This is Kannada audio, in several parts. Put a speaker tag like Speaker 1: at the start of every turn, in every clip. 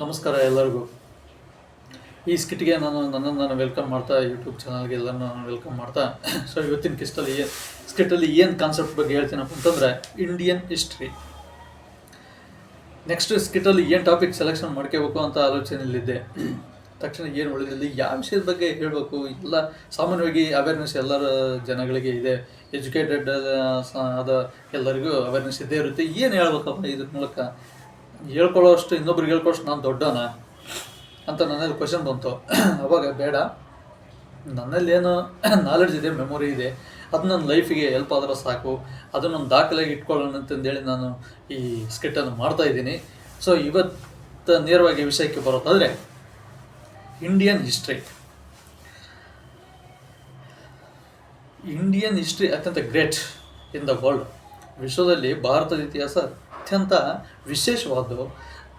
Speaker 1: ನಮಸ್ಕಾರ ಎಲ್ಲರಿಗೂ. ಈ ಸ್ಕಿಟ್ಗೆ ನನ್ನನ್ನು ವೆಲ್ಕಮ್ ಮಾಡ್ತಾ, ಯೂಟ್ಯೂಬ್ ಚಾನಲ್ಗೆ ಎಲ್ಲರೂ ನಾನು ವೆಲ್ಕಮ್ ಮಾಡ್ತಾ. ಸೊ ಇವತ್ತಿನ ಸ್ಕಿಟ್ಟಲ್ಲಿ ಏನು ಕಾನ್ಸೆಪ್ಟ್ ಬಗ್ಗೆ ಹೇಳ್ತೀನಪ್ಪ ಅಂತಂದರೆ ಇಂಡಿಯನ್ ಹಿಸ್ಟ್ರಿ. ನೆಕ್ಸ್ಟ್ ಸ್ಕಿಟ್ಟಲ್ಲಿ ಏನು ಟಾಪಿಕ್ ಸೆಲೆಕ್ಷನ್ ಮಾಡ್ಕೋಬೇಕು ಅಂತ ಆಲೋಚನೆಯಲ್ಲಿದ್ದೆ. ತಕ್ಷಣ ಏನು ಉಳಿದಿಲ್ಲ, ಯಾವ ವಿಷಯದ ಬಗ್ಗೆ ಹೇಳಬೇಕು. ಎಲ್ಲ ಸಾಮಾನ್ಯವಾಗಿ ಅವೇರ್ನೆಸ್ ಎಲ್ಲರ ಜನಗಳಿಗೆ ಇದೆ, ಎಜುಕೇಟೆಡ್ ಆದ ಎಲ್ಲರಿಗೂ ಅವೇರ್ನೆಸ್ ಇದ್ದೇ ಇರುತ್ತೆ. ಏನು ಹೇಳ್ಬೇಕಪ್ಪ ಇದ್ರ ಮೂಲಕ, ಹೇಳ್ಕೊಳ್ಳೋಷ್ಟು ಇನ್ನೊಬ್ರಿಗೆ ಹೇಳ್ಕೊಳ್ಳೋಷ್ಟು ನಾನು ದೊಡ್ಡವನ ಅಂತ ನನ್ನಲ್ಲಿ ಕ್ವಶನ್ ಬಂತು. ಅವಾಗ ಬೇಡ, ನನ್ನಲ್ಲೇನು ನಾಲೆಡ್ಜ್ ಇದೆ, ಮೆಮೊರಿ ಇದೆ, ಅದು ನನ್ನ ಲೈಫಿಗೆ ಹೆಲ್ಪ್ ಆದ್ರೆ ಸಾಕು, ಅದು ನನ್ನ ದಾಖಲೆಗೆ ಇಟ್ಕೊಳ್ಳೋಣ ಅಂತಂದೇಳಿ ನಾನು ಈ ಸ್ಕಿಟ್ಟನ್ನು ಮಾಡ್ತಾಯಿದ್ದೀನಿ. ಸೊ ಇವತ್ತು ನೇರವಾಗಿ ವಿಷಯಕ್ಕೆ ಬರೋದಾದರೆ ಇಂಡಿಯನ್ ಹಿಸ್ಟ್ರಿ. ಇಂಡಿಯನ್ ಹಿಸ್ಟ್ರಿ ಅತ್ಯಂತ ಗ್ರೇಟ್ ಇನ್ ದ ವರ್ಲ್ಡ್. ವಿಶ್ವದಲ್ಲಿ ಭಾರತದ ಇತಿಹಾಸ ಅತ್ಯಂತ ವಿಶೇಷವಾದ್ದು.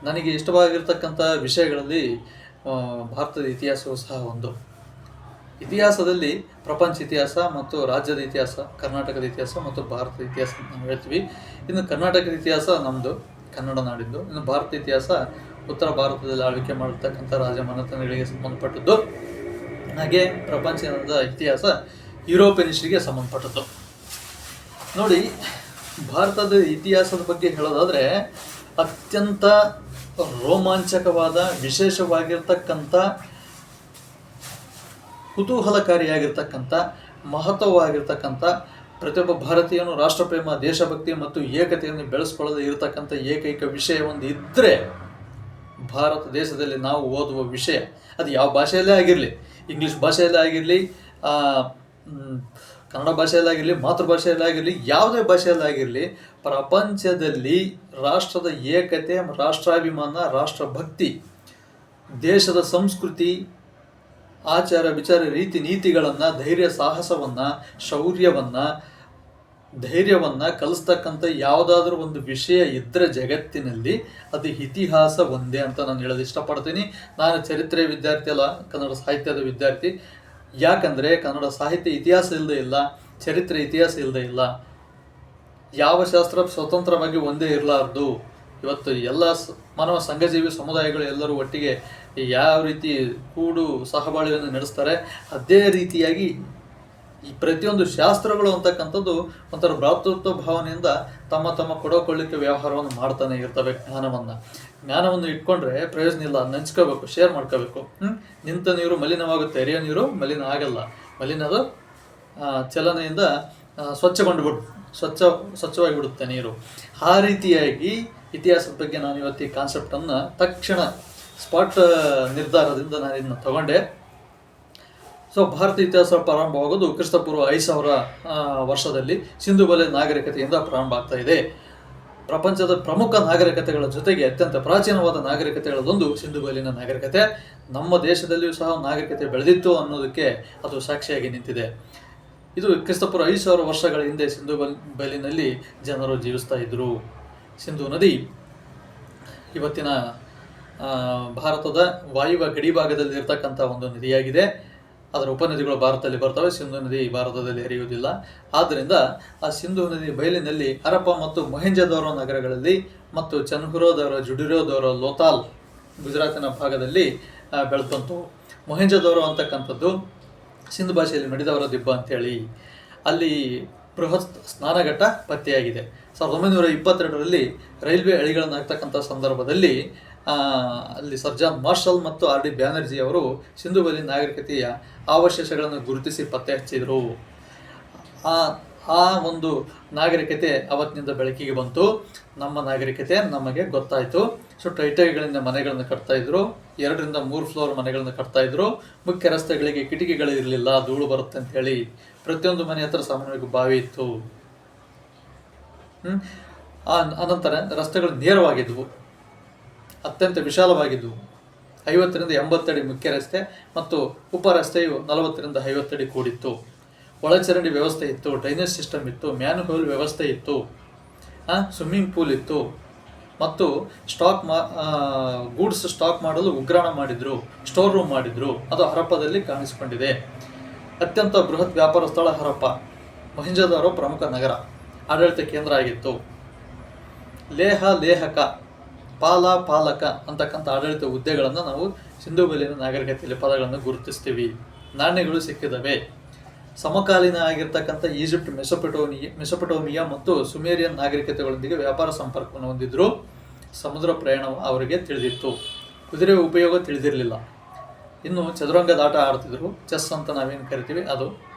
Speaker 1: ನನಗೆ ಇಷ್ಟವಾಗಿರ್ತಕ್ಕಂಥ ವಿಷಯಗಳಲ್ಲಿ ಭಾರತದ ಇತಿಹಾಸವೂ ಸಹ ಒಂದು. ಇತಿಹಾಸದಲ್ಲಿ ಪ್ರಪಂಚ ಇತಿಹಾಸ ಮತ್ತು ರಾಜ್ಯದ ಇತಿಹಾಸ, ಕರ್ನಾಟಕದ ಇತಿಹಾಸ ಮತ್ತು ಭಾರತದ ಇತಿಹಾಸ ನಾವು ಹೇಳ್ತೀವಿ. ಇನ್ನು ಕರ್ನಾಟಕದ ಇತಿಹಾಸ ನಮ್ಮದು ಕನ್ನಡ ನಾಡಿದ್ದು, ಇನ್ನು ಭಾರತದ ಇತಿಹಾಸ ಉತ್ತರ ಭಾರತದಲ್ಲಿ ಆಳ್ವಿಕೆ ಮಾಡಿರ್ತಕ್ಕಂಥ ರಾಜಮನೆತನಗಳಿಗೆ ಸಂಬಂಧಪಟ್ಟದ್ದು. ಹಾಗೆ ಪ್ರಪಂಚದ ಇತಿಹಾಸ ಯುರೋಪಿಯನ್ ಹಿಸ್ಟ್ರಿಗೆ ಸಂಬಂಧಪಟ್ಟದ್ದು. ನೋಡಿ, ಭಾರತದ ಇತಿಹಾಸದ ಬಗ್ಗೆ ಹೇಳೋದಾದರೆ ಅತ್ಯಂತ ರೋಮಾಂಚಕವಾದ, ವಿಶೇಷವಾಗಿರ್ತಕ್ಕಂಥ, ಕುತೂಹಲಕಾರಿಯಾಗಿರ್ತಕ್ಕಂಥ, ಮಹತ್ವವಾಗಿರ್ತಕ್ಕಂಥ, ಪ್ರತಿಯೊಬ್ಬ ಭಾರತೀಯನು ರಾಷ್ಟ್ರಪ್ರೇಮ, ದೇಶಭಕ್ತಿ ಮತ್ತು ಏಕತೆಯನ್ನು ಬೆಳೆಸ್ಕೊಳ್ಳದೆ ಇರತಕ್ಕಂಥ ಏಕೈಕ ವಿಷಯ ಒಂದು ಇದ್ದರೆ ಭಾರತ ದೇಶದಲ್ಲಿ ನಾವು ಓದುವ ವಿಷಯ, ಅದು ಯಾವ ಭಾಷೆಯಲ್ಲೇ ಆಗಿರಲಿ, ಇಂಗ್ಲೀಷ್ ಭಾಷೆಯಲ್ಲೇ ಆಗಿರಲಿ, ಕನ್ನಡ ಭಾಷೆಯಲ್ಲಾಗಿರಲಿ, ಮಾತೃಭಾಷೆಯಲ್ಲಾಗಿರಲಿ, ಯಾವುದೇ ಭಾಷೆಯಲ್ಲಾಗಿರಲಿ, ಪ್ರಪಂಚದಲ್ಲಿ ರಾಷ್ಟ್ರದ ಏಕತೆ, ರಾಷ್ಟ್ರಾಭಿಮಾನ, ರಾಷ್ಟ್ರಭಕ್ತಿ, ದೇಶದ ಸಂಸ್ಕೃತಿ, ಆಚಾರ ವಿಚಾರ, ರೀತಿ ನೀತಿಗಳನ್ನು, ಧೈರ್ಯ ಸಾಹಸವನ್ನು, ಶೌರ್ಯವನ್ನು, ಧೈರ್ಯವನ್ನು ಕಲಿಸ್ತಕ್ಕಂಥ ಯಾವುದಾದ್ರೂ ಒಂದು ವಿಷಯ ಇದ್ದರೆ ಜಗತ್ತಿನಲ್ಲಿ ಅದು ಇತಿಹಾಸ ಒಂದೇ ಅಂತ ನಾನು ಹೇಳೋದು ಇಷ್ಟಪಡ್ತೀನಿ. ನಾನು ಚರಿತ್ರೆ ವಿದ್ಯಾರ್ಥಿ ಅಲ್ಲ, ಕನ್ನಡ ಸಾಹಿತ್ಯದ ವಿದ್ಯಾರ್ಥಿ. ಯಾಕಂದರೆ ಕನ್ನಡ ಸಾಹಿತ್ಯ ಇತಿಹಾಸ ಇಲ್ಲದೆ ಇಲ್ಲ, ಚರಿತ್ರೆ ಇತಿಹಾಸ ಇಲ್ಲದೆ ಇಲ್ಲ. ಯಾವ ಶಾಸ್ತ್ರ ಸ್ವತಂತ್ರವಾಗಿ ಒಂದೇ ಇರಲಾರ್ದು. ಇವತ್ತು ಎಲ್ಲ ಮಾನವ ಸಂಘಜೀವಿ ಸಮುದಾಯಗಳು ಎಲ್ಲರೂ ಒಟ್ಟಿಗೆ ಯಾವ ರೀತಿ ಕೂಡು ಸಹಬಾಳ್ವೆಯನ್ನು ನಡೆಸ್ತಾರೆ, ಅದೇ ರೀತಿಯಾಗಿ ಈ ಪ್ರತಿಯೊಂದು ಶಾಸ್ತ್ರಗಳು ಅಂತಕ್ಕಂಥದ್ದು ಒಂಥರ ಭ್ರಾತೃತ್ವ ಭಾವನೆಯಿಂದ ತಮ್ಮ ಕೊಡೋಕೊಳ್ಳಿಕ್ಕೆ ವ್ಯವಹಾರವನ್ನು ಮಾಡ್ತಾನೆ ಇರ್ತವೆ. ಜ್ಞಾನವನ್ನು ಇಟ್ಕೊಂಡ್ರೆ ಪ್ರಯೋಜನ ಇಲ್ಲ, ನೆಂಚ್ಕೋಬೇಕು, ಶೇರ್ ಮಾಡ್ಕೋಬೇಕು. ನಿಂತ ನೀರು ಮಲಿನವಾಗುತ್ತೆ, ಎರೆಯ ನೀರು ಮಲಿನ ಆಗಲ್ಲ. ಮಲಿನದು ಚಲನೆಯಿಂದ ಸ್ವಚ್ಛವಾಗಿ ಬಿಡುತ್ತೆ ನೀರು. ಆ ರೀತಿಯಾಗಿ ಇತಿಹಾಸದ ಬಗ್ಗೆ ನಾನು ಇವತ್ತು ಈ ಕಾನ್ಸೆಪ್ಟನ್ನು ತಕ್ಷಣ ಸ್ಪಾಟ್ ನಿರ್ಧಾರದಿಂದ ನಾನು ಇದನ್ನು ತಗೊಂಡೆ. ಸೊ ಭಾರತ ಇತಿಹಾಸ ಪ್ರಾರಂಭವಾಗೋದು ಕ್ರಿಸ್ತಪೂರ್ವ 5000 ವರ್ಷದಲ್ಲಿ ಸಿಂಧು ಬಲೆ ನಾಗರಿಕತೆಯಿಂದ ಪ್ರಾರಂಭ ಆಗ್ತಾ ಇದೆ. ಪ್ರಪಂಚದ ಪ್ರಮುಖ ನಾಗರಿಕತೆಗಳ ಜೊತೆಗೆ ಅತ್ಯಂತ ಪ್ರಾಚೀನವಾದ ನಾಗರಿಕತೆಗಳದೊಂದು ಸಿಂಧು ಬಯಲಿನ ನಾಗರಿಕತೆ. ನಮ್ಮ ದೇಶದಲ್ಲಿಯೂ ಸಹ ನಾಗರಿಕತೆ ಬೆಳೆದಿತ್ತು ಅನ್ನೋದಕ್ಕೆ ಅದು ಸಾಕ್ಷಿಯಾಗಿ ನಿಂತಿದೆ. ಇದು ಕ್ರಿಸ್ತಪೂರ್ವ 5000 ವರ್ಷಗಳ ಹಿಂದೆ ಸಿಂಧು ಬಯಲಿನಲ್ಲಿ ಜನರು ಜೀವಿಸ್ತಾ ಇದ್ದರು. ಸಿಂಧು ನದಿ ಇವತ್ತಿನ ಭಾರತದ ವಾಯುವ್ಯ ಗಡಿಭಾಗದಲ್ಲಿ ಇರ್ತಕ್ಕಂಥ ಒಂದು ನದಿಯಾಗಿದೆ. ಅದರ ಉಪನದಿಗಳು ಭಾರತದಲ್ಲಿ ಬರ್ತವೆ, ಸಿಂಧು ನದಿ ಭಾರತದಲ್ಲಿ ಹರಿಯುವುದಿಲ್ಲ. ಆದ್ದರಿಂದ ಆ ಸಿಂಧು ನದಿ ಬಯಲಿನಲ್ಲಿ ಹರಪ್ಪ ಮತ್ತು ಮೊಹೆಂಜೊದಾರೋ ನಗರಗಳಲ್ಲಿ ಮತ್ತು ಚನ್ಹುರೋದವರ, ಜುಡಿರೋದವರ, ಲೋತಾಲ್ ಗುಜರಾತಿನ ಭಾಗದಲ್ಲಿ ಬೆಳೆದಂತು. ಮೊಹೆಂಜೊದಾರೋ ಅಂತಕ್ಕಂಥದ್ದು ಸಿಂಧು ಭಾಷೆಯಲ್ಲಿ ನುಡಿದವರ ದಿಬ್ಬ ಅಂತೇಳಿ ಅಲ್ಲಿ ಬೃಹತ್ ಸ್ನಾನಘಟ್ಟ ಪತ್ತೆಯಾಗಿದೆ. 1922ರಲ್ಲಿ ರೈಲ್ವೆ ಹಳಿಗಳನ್ನು ಹಾಕ್ತಕ್ಕಂಥ ಸಂದರ್ಭದಲ್ಲಿ ಅಲ್ಲಿ ಸರ್ ಜಾನ್ ಮಾರ್ಷಲ್ ಮತ್ತು ಆರ್ ಡಿ ಬ್ಯಾನರ್ಜಿ ಅವರು ಸಿಂಧು ಬಯಲಿ ನಾಗರಿಕತೆಯ ಅವಶೇಷಗಳನ್ನು ಗುರುತಿಸಿ ಪತ್ತೆ ಹಚ್ಚಿದರು. ಆ ಒಂದು ನಾಗರಿಕತೆ ಅವತ್ತಿನಿಂದ ಬೆಳಕಿಗೆ ಬಂತು. ನಮ್ಮ ನಾಗರಿಕತೆ ನಮಗೆ ಗೊತ್ತಾಯಿತು. ಸೊ ಟೈಟೈಗಳಿಂದ ಮನೆಗಳನ್ನು ಕಟ್ತಾಯಿದ್ರು, 2 ರಿಂದ 3 ಫ್ಲೋರ್ ಮನೆಗಳನ್ನು ಕಟ್ತಾಯಿದ್ರು. ಮುಖ್ಯ ರಸ್ತೆಗಳಿಗೆ ಕಿಟಕಿಗಳು ಇರಲಿಲ್ಲ, ಧೂಳು ಬರುತ್ತೆ ಅಂತ ಹೇಳಿ. ಪ್ರತಿಯೊಂದು ಮನೆ ಹತ್ರ ಸಾಮಾನ್ಯವಾಗಿ ಬಾವಿ ಇತ್ತು. ಅನಂತರ ರಸ್ತೆಗಳು ನೇರವಾಗಿದ್ದವು, ಅತ್ಯಂತ ವಿಶಾಲವಾಗಿದ್ದವು. 50 ರಿಂದ 80 ಅಡಿ ಮುಖ್ಯ ರಸ್ತೆ ಮತ್ತು ಉಪರಸ್ತೆಯು 40 ರಿಂದ 50 ಅಡಿ ಕೂಡಿತ್ತು. ಒಳಚರಂಡಿ ವ್ಯವಸ್ಥೆ ಇತ್ತು, ಡ್ರೈನೇಜ್ ಸಿಸ್ಟಮ್ ಇತ್ತು, ಮ್ಯಾನ್ಹೋಲ್ ವ್ಯವಸ್ಥೆ ಇತ್ತು, ಸ್ವಿಮ್ಮಿಂಗ್ ಪೂಲ್ ಇತ್ತು ಮತ್ತು ಗೂಡ್ಸ್ ಸ್ಟಾಕ್ ಮಾಡಲು ಉಗ್ರಾಣ ಮಾಡಿದರು, ಸ್ಟೋರ್ ರೂಮ್ ಮಾಡಿದರು. ಅದು ಹರಪ್ಪದಲ್ಲಿ ಕಾಣಿಸಿಕೊಂಡಿದೆ. ಅತ್ಯಂತ ಬೃಹತ್ ವ್ಯಾಪಾರ ಸ್ಥಳ ಹರಪ್ಪ. ಮೊಹೆಂಜೊದಾರೋ ಪ್ರಮುಖ ನಗರ, ಆಡಳಿತ ಕೇಂದ್ರ ಆಗಿತ್ತು. ಲೇಹಕ ಪಾಲಕ ಅಂತಕ್ಕಂಥ ಆಡಳಿತ ಹುದ್ದೆಗಳನ್ನು ನಾವು ಸಿಂಧೂ ಬಯಲಿನ ನಾಗರಿಕತೆಯಲ್ಲಿ ಪದಗಳನ್ನು ಗುರುತಿಸ್ತೀವಿ. ನಾಣ್ಯಗಳು ಸಿಕ್ಕಿದವೆ. ಸಮಕಾಲೀನ ಆಗಿರ್ತಕ್ಕಂಥ ಈಜಿಪ್ಟ್, ಮೆಸೊಪಟೋಮಿಯಾ ಮತ್ತು ಸುಮೇರಿಯನ್ ನಾಗರಿಕತೆಗಳೊಂದಿಗೆ ವ್ಯಾಪಾರ ಸಂಪರ್ಕವನ್ನು ಹೊಂದಿದ್ರು. ಸಮುದ್ರ ಪ್ರಯಾಣ ಅವರಿಗೆ ತಿಳಿದಿತ್ತು. ಕುದುರೆ ಉಪಯೋಗ ತಿಳಿದಿರಲಿಲ್ಲ. ಇನ್ನು ಚದುರಂಗದ ಆಟ ಆಡ್ತಿದ್ರು, ಚೆಸ್ ಅಂತ ನಾವೇನು ಕರಿತೀವಿ ಅದು,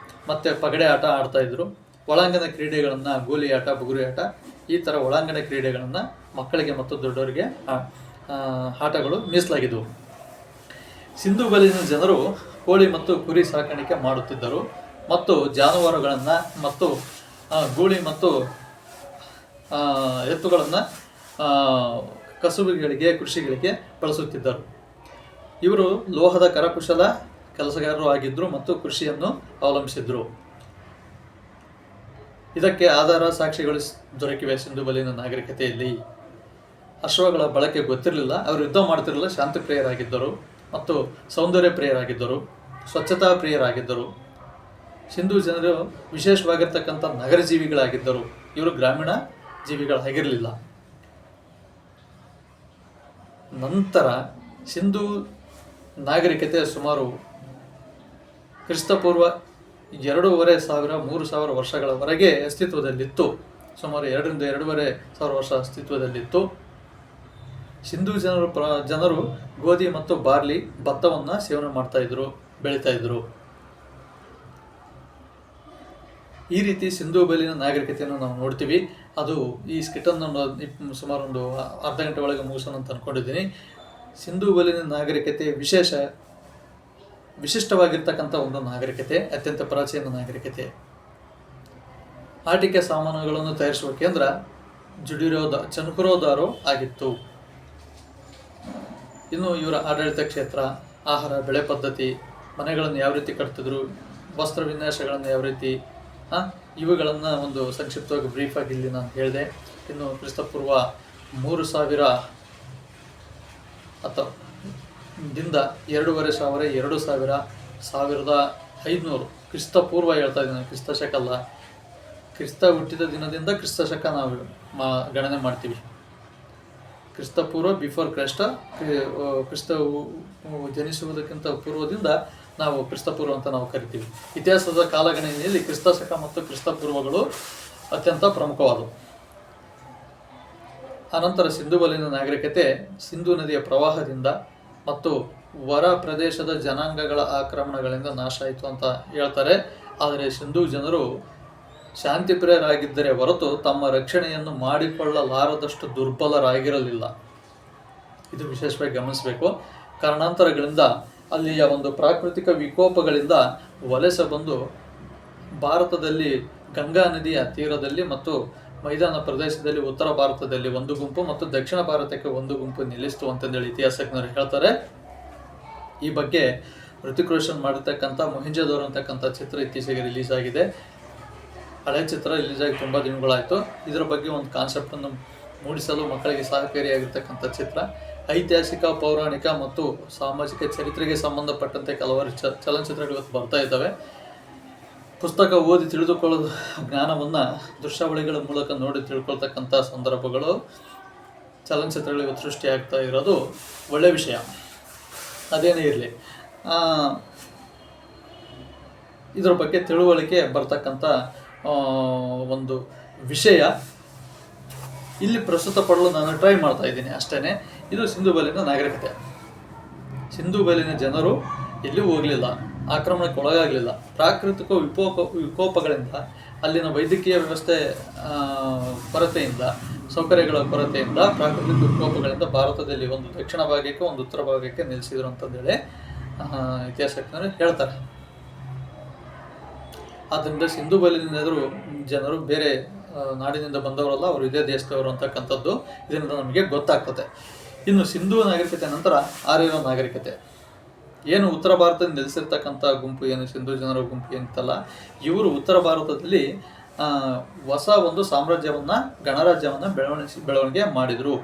Speaker 1: ಮತ್ತು ಪಗಡೆ ಆಟ ಆಡ್ತಾಯಿದ್ರು. ಒಳಾಂಗಣ ಕ್ರೀಡೆಗಳನ್ನು ಗೋಲಿ ಆಟ, ಬುಗುರಿ ಆಟ, ಈ ಥರ ಒಳಾಂಗಣ ಕ್ರೀಡೆಗಳನ್ನು ಮಕ್ಕಳಿಗೆ ಮತ್ತು ದೊಡ್ಡವರಿಗೆ ಆಟಗಳು ಮೀಸಲಾಗಿದ್ದವು. ಸಿಂಧೂ ಬಯಲಿನ ಜನರು ಕೋಳಿ ಮತ್ತು ಕುರಿ ಸಾಕಾಣಿಕೆ ಮಾಡುತ್ತಿದ್ದರು ಮತ್ತು ಜಾನುವಾರುಗಳನ್ನು ಮತ್ತು ಗೂಳಿ ಮತ್ತು ಎತ್ತುಗಳನ್ನು ಕಸುಬುಗಳಿಗೆ, ಕೃಷಿಗಳಿಗೆ ಬಳಸುತ್ತಿದ್ದರು. ಇವರು ಲೋಹದ ಕರಕುಶಲ ಕೆಲಸಗಾರರು ಆಗಿದ್ದರು ಮತ್ತು ಕೃಷಿಯನ್ನು ಅವಲಂಬಿಸಿದ್ರು. ಇದಕ್ಕೆ ಆಧಾರ ಸಾಕ್ಷಿಗಳು ದೊರಕಿವೆ. ಸಿಂಧೂ ಬಯಲಿನ ನಾಗರಿಕತೆಯಲ್ಲಿ ಅಶ್ವಗಳ ಬಳಕೆ ಗೊತ್ತಿರಲಿಲ್ಲ. ಅವರು ಯುದ್ಧ ಮಾಡ್ತಿರಲಿಲ್ಲ. ಶಾಂತಿ ಪ್ರಿಯರಾಗಿದ್ದರು ಮತ್ತು ಸೌಂದರ್ಯ ಪ್ರಿಯರಾಗಿದ್ದರು, ಸ್ವಚ್ಛತಾ ಪ್ರಿಯರಾಗಿದ್ದರು. ಸಿಂಧೂ ಜನರು ವಿಶೇಷವಾಗಿರ್ತಕ್ಕಂಥ ನಗರ ಜೀವಿಗಳಾಗಿದ್ದರು. ಇವರು ಗ್ರಾಮೀಣ ಜೀವಿಗಳಾಗಿರಲಿಲ್ಲ. ನಂತರ ಸಿಂಧೂ ನಾಗರಿಕತೆ ಸುಮಾರು ಕ್ರಿಸ್ತಪೂರ್ವ 2,500-3,000 ವರ್ಷಗಳವರೆಗೆ ಅಸ್ತಿತ್ವದಲ್ಲಿತ್ತು. ಸುಮಾರು 2,500 ವರ್ಷ ಅಸ್ತಿತ್ವದಲ್ಲಿತ್ತು. ಸಿಂಧೂ ಜನರು ಗೋಧಿ ಮತ್ತು ಬಾರ್ಲಿ, ಭತ್ತವನ್ನು ಸೇವನೆ ಮಾಡ್ತಾಯಿದ್ರು, ಬೆಳೀತಾಯಿದ್ರು. ಈ ರೀತಿ ಸಿಂಧೂ ಬಯಲಿನ ನಾಗರಿಕತೆಯನ್ನು ನಾವು ನೋಡ್ತೀವಿ. ಅದು ಈ ಸ್ಕಿಟನ್ನು ಸುಮಾರು ಒಂದು ಅರ್ಧ ಗಂಟೆ ಒಳಗೆ ಮುಗಿಸೋಣ ಅಂತ ಅಂದ್ಕೊಂಡಿದ್ದೀನಿ. ಸಿಂಧೂ ಬಯಲಿನ ನಾಗರಿಕತೆ ವಿಶಿಷ್ಟವಾಗಿರ್ತಕ್ಕಂಥ ಒಂದು ನಾಗರಿಕತೆ, ಅತ್ಯಂತ ಪ್ರಾಚೀನ ನಾಗರಿಕತೆ. ಆಟಿಕೆ ಸಾಮಾನುಗಳನ್ನು ತಯಾರಿಸುವ ಕೇಂದ್ರ ಚನ್ಹುರೋದಾರೋ ಆಗಿತ್ತು. ಇನ್ನು ಇವರ ಆಡಳಿತ ಕ್ಷೇತ್ರ, ಆಹಾರ, ಬೆಳೆ ಪದ್ಧತಿ, ಮನೆಗಳನ್ನು ಯಾವ ರೀತಿ ಕಟ್ತಿದ್ರು, ವಸ್ತ್ರ ವಿನ್ಯಾಸಗಳನ್ನು ಯಾವ ರೀತಿ, ಇವುಗಳನ್ನು ಒಂದು ಸಂಕ್ಷಿಪ್ತವಾಗಿ ಬ್ರೀಫಾಗಿ ಇಲ್ಲಿ ನಾನು ಹೇಳಿದೆ. ಇನ್ನು ಕ್ರಿಸ್ತಪೂರ್ವ 3,000 ಅಥವಾ ದಿಂದ 2,500, 2,000, 1,500 ಕ್ರಿಸ್ತಪೂರ್ವ ಹೇಳ್ತಾ ಇದ್ದೀನಿ, ಕ್ರಿಸ್ತಶಕ ಅಲ್ಲ. ಕ್ರಿಸ್ತ ಹುಟ್ಟಿದ ದಿನದಿಂದ ಕ್ರಿಸ್ತಶಕ ನಾವು ಗಣನೆ ಮಾಡ್ತೀವಿ. ಕ್ರಿಸ್ತಪೂರ್ವ ಬಿಫೋರ್ ಕ್ರಿಸ್ತ ಜನಿಸುವುದಕ್ಕಿಂತ ಪೂರ್ವದಿಂದ ನಾವು ಕ್ರಿಸ್ತಪೂರ್ವ ಅಂತ ನಾವು ಕರಿತೀವಿ. ಇತಿಹಾಸದ ಕಾಲಗಣನೆಯಲ್ಲಿ ಕ್ರಿಸ್ತಶಕ ಮತ್ತು ಕ್ರಿಸ್ತಪೂರ್ವಗಳು ಅತ್ಯಂತ ಪ್ರಮುಖವಾದವು. ಅನಂತರ ಸಿಂಧೂ ಬಯಲಿನ ನಾಗರಿಕತೆ ಸಿಂಧೂ ನದಿಯ ಪ್ರವಾಹದಿಂದ ಮತ್ತು ಹೊರ ಪ್ರದೇಶದ ಜನಾಂಗಗಳ ಆಕ್ರಮಣಗಳಿಂದ ನಾಶ ಆಯಿತು ಅಂತ ಹೇಳ್ತಾರೆ. ಆದರೆ ಸಿಂಧೂ ಜನರು ಶಾಂತಿಪ್ರಿಯರಾಗಿದ್ದರೆ ಹೊರತು ತಮ್ಮ ರಕ್ಷಣೆಯನ್ನು ಮಾಡಿಕೊಳ್ಳಲಾರದಷ್ಟು ದುರ್ಬಲರಾಗಿರಲಿಲ್ಲ. ಇದು ವಿಶೇಷವಾಗಿ ಗಮನಿಸಬೇಕು. ಕಾರಣಾಂತರಗಳಿಂದ ಅಲ್ಲಿಯ ಒಂದು ಪ್ರಾಕೃತಿಕ ವಿಕೋಪಗಳಿಂದ ವಲಸೆ ಬಂದು ಭಾರತದಲ್ಲಿ ಗಂಗಾ ನದಿಯ ತೀರದಲ್ಲಿ ಮತ್ತು ಮೈದಾನ ಪ್ರದೇಶದಲ್ಲಿ ಉತ್ತರ ಭಾರತದಲ್ಲಿ ಒಂದು ಗುಂಪು ಮತ್ತು ದಕ್ಷಿಣ ಭಾರತಕ್ಕೆ ಒಂದು ಗುಂಪು ನಿಲ್ಲಿಸ್ತು ಅಂತಂದೇಳಿ ಇತಿಹಾಸಜ್ಞರು ಹೇಳ್ತಾರೆ. ಈ ಬಗ್ಗೆ ಋತಿಕ್ ರೋಷನ್ ಮಾಡಿರ್ತಕ್ಕಂಥ ಮೊಹೆಂಜೋದಾರೋ ಅಂತಕ್ಕಂಥ ಚಿತ್ರ ಇತ್ತೀಚೆಗೆ ರಿಲೀಸ್ ಆಗಿದೆ. ಹಳೆ ಚಿತ್ರ ರಿಲೀಸ್ ಆಗಿ ತುಂಬ ದಿನಗಳಾಯಿತು. ಇದರ ಬಗ್ಗೆ ಒಂದು ಕಾನ್ಸೆಪ್ಟನ್ನು ಮೂಡಿಸಲು ಮಕ್ಕಳಿಗೆ ಸಹಕಾರಿಯಾಗಿರ್ತಕ್ಕಂಥ ಚಿತ್ರ. ಐತಿಹಾಸಿಕ, ಪೌರಾಣಿಕ ಮತ್ತು ಸಾಮಾಜಿಕ ಚರಿತ್ರೆಗೆ ಸಂಬಂಧಪಟ್ಟಂತೆ ಕೆಲವಾರು ಚಲನಚಿತ್ರಗಳು ಇವತ್ತು ಬರ್ತಾ ಇದ್ದಾವೆ. ಪುಸ್ತಕ ಓದಿ ತಿಳಿದುಕೊಳ್ಳೋದು ಜ್ಞಾನವನ್ನು ದೃಶ್ಯಾವಳಿಗಳ ಮೂಲಕ ನೋಡಿ ತಿಳ್ಕೊಳ್ತಕ್ಕಂಥ ಸಂದರ್ಭಗಳು ಚಲನಚಿತ್ರಗಳು ಇವತ್ತು ಸೃಷ್ಟಿಯಾಗ್ತಾ ಇರೋದು ಒಳ್ಳೆಯ ವಿಷಯ. ಅದೇನೇ ಇರಲಿ, ಇದರ ಬಗ್ಗೆ ತಿಳುವಳಿಕೆ ಬರ್ತಕ್ಕಂಥ ಒಂದು ವಿಷಯ ಇಲ್ಲಿ ಪ್ರಸ್ತುತಪಡಲು ನಾನು ಟ್ರೈ ಮಾಡ್ತಾ ಇದ್ದೀನಿ ಅಷ್ಟೇ. ಇದು ಸಿಂಧೂ ಬಯಲಿನ ನಾಗರಿಕತೆ. ಸಿಂಧೂ ಬಯಲಿನ ಜನರು ಎಲ್ಲೂ ಹೋಗಲಿಲ್ಲ, ಆಕ್ರಮಣಕ್ಕೆ ಒಳಗಾಗಲಿಲ್ಲ. ಪ್ರಾಕೃತಿಕ ವಿಕೋಪಗಳಿಂದ, ಅಲ್ಲಿನ ವೈದ್ಯಕೀಯ ವ್ಯವಸ್ಥೆ ಕೊರತೆಯಿಂದ, ಸೌಕರ್ಯಗಳ ಕೊರತೆಯಿಂದ, ಪ್ರಾಕೃತಿಕ ವಿಕೋಪಗಳಿಂದ ಭಾರತದಲ್ಲಿ ಒಂದು ದಕ್ಷಿಣ ಭಾಗಕ್ಕೆ ಒಂದು ಉತ್ತರ ಭಾಗಕ್ಕೆ ನಿಲ್ಲಿಸಿದ್ರು ಅಂತಂದೇಳಿ ಇತಿಹಾಸಜ್ಞರು ಹೇಳ್ತಾರೆ. ಆದ್ದರಿಂದ ಸಿಂಧೂ ಬಯಲಿನ ಜನರು ಬೇರೆ ನಾಡಿನಿಂದ ಬಂದವರಲ್ಲ, ಅವರು ಇದೇ ದೇಶದವರು ಅಂತಕ್ಕಂಥದ್ದು ಇದರಿಂದ ನಮಗೆ ಗೊತ್ತಾಗ್ತದೆ. ಇನ್ನು ಸಿಂಧೂ ನಾಗರಿಕತೆ ನಂತರ ಆರ್ಯರ ನಾಗರಿಕತೆ. ಏನು ಉತ್ತರ ಭಾರತದಲ್ಲಿ ನೆಲೆಸಿರ್ತಕ್ಕಂಥ ಗುಂಪು ಏನು ಸಿಂಧೂ ಜನರ ಗುಂಪು ಏನಿತ್ತಲ್ಲ, ಇವರು ಉತ್ತರ ಭಾರತದಲ್ಲಿ ಹೊಸ ಒಂದು ಸಾಮ್ರಾಜ್ಯವನ್ನು, ಗಣರಾಜ್ಯವನ್ನು ಬೆಳವಣಿಗೆ ಮಾಡಿದರು.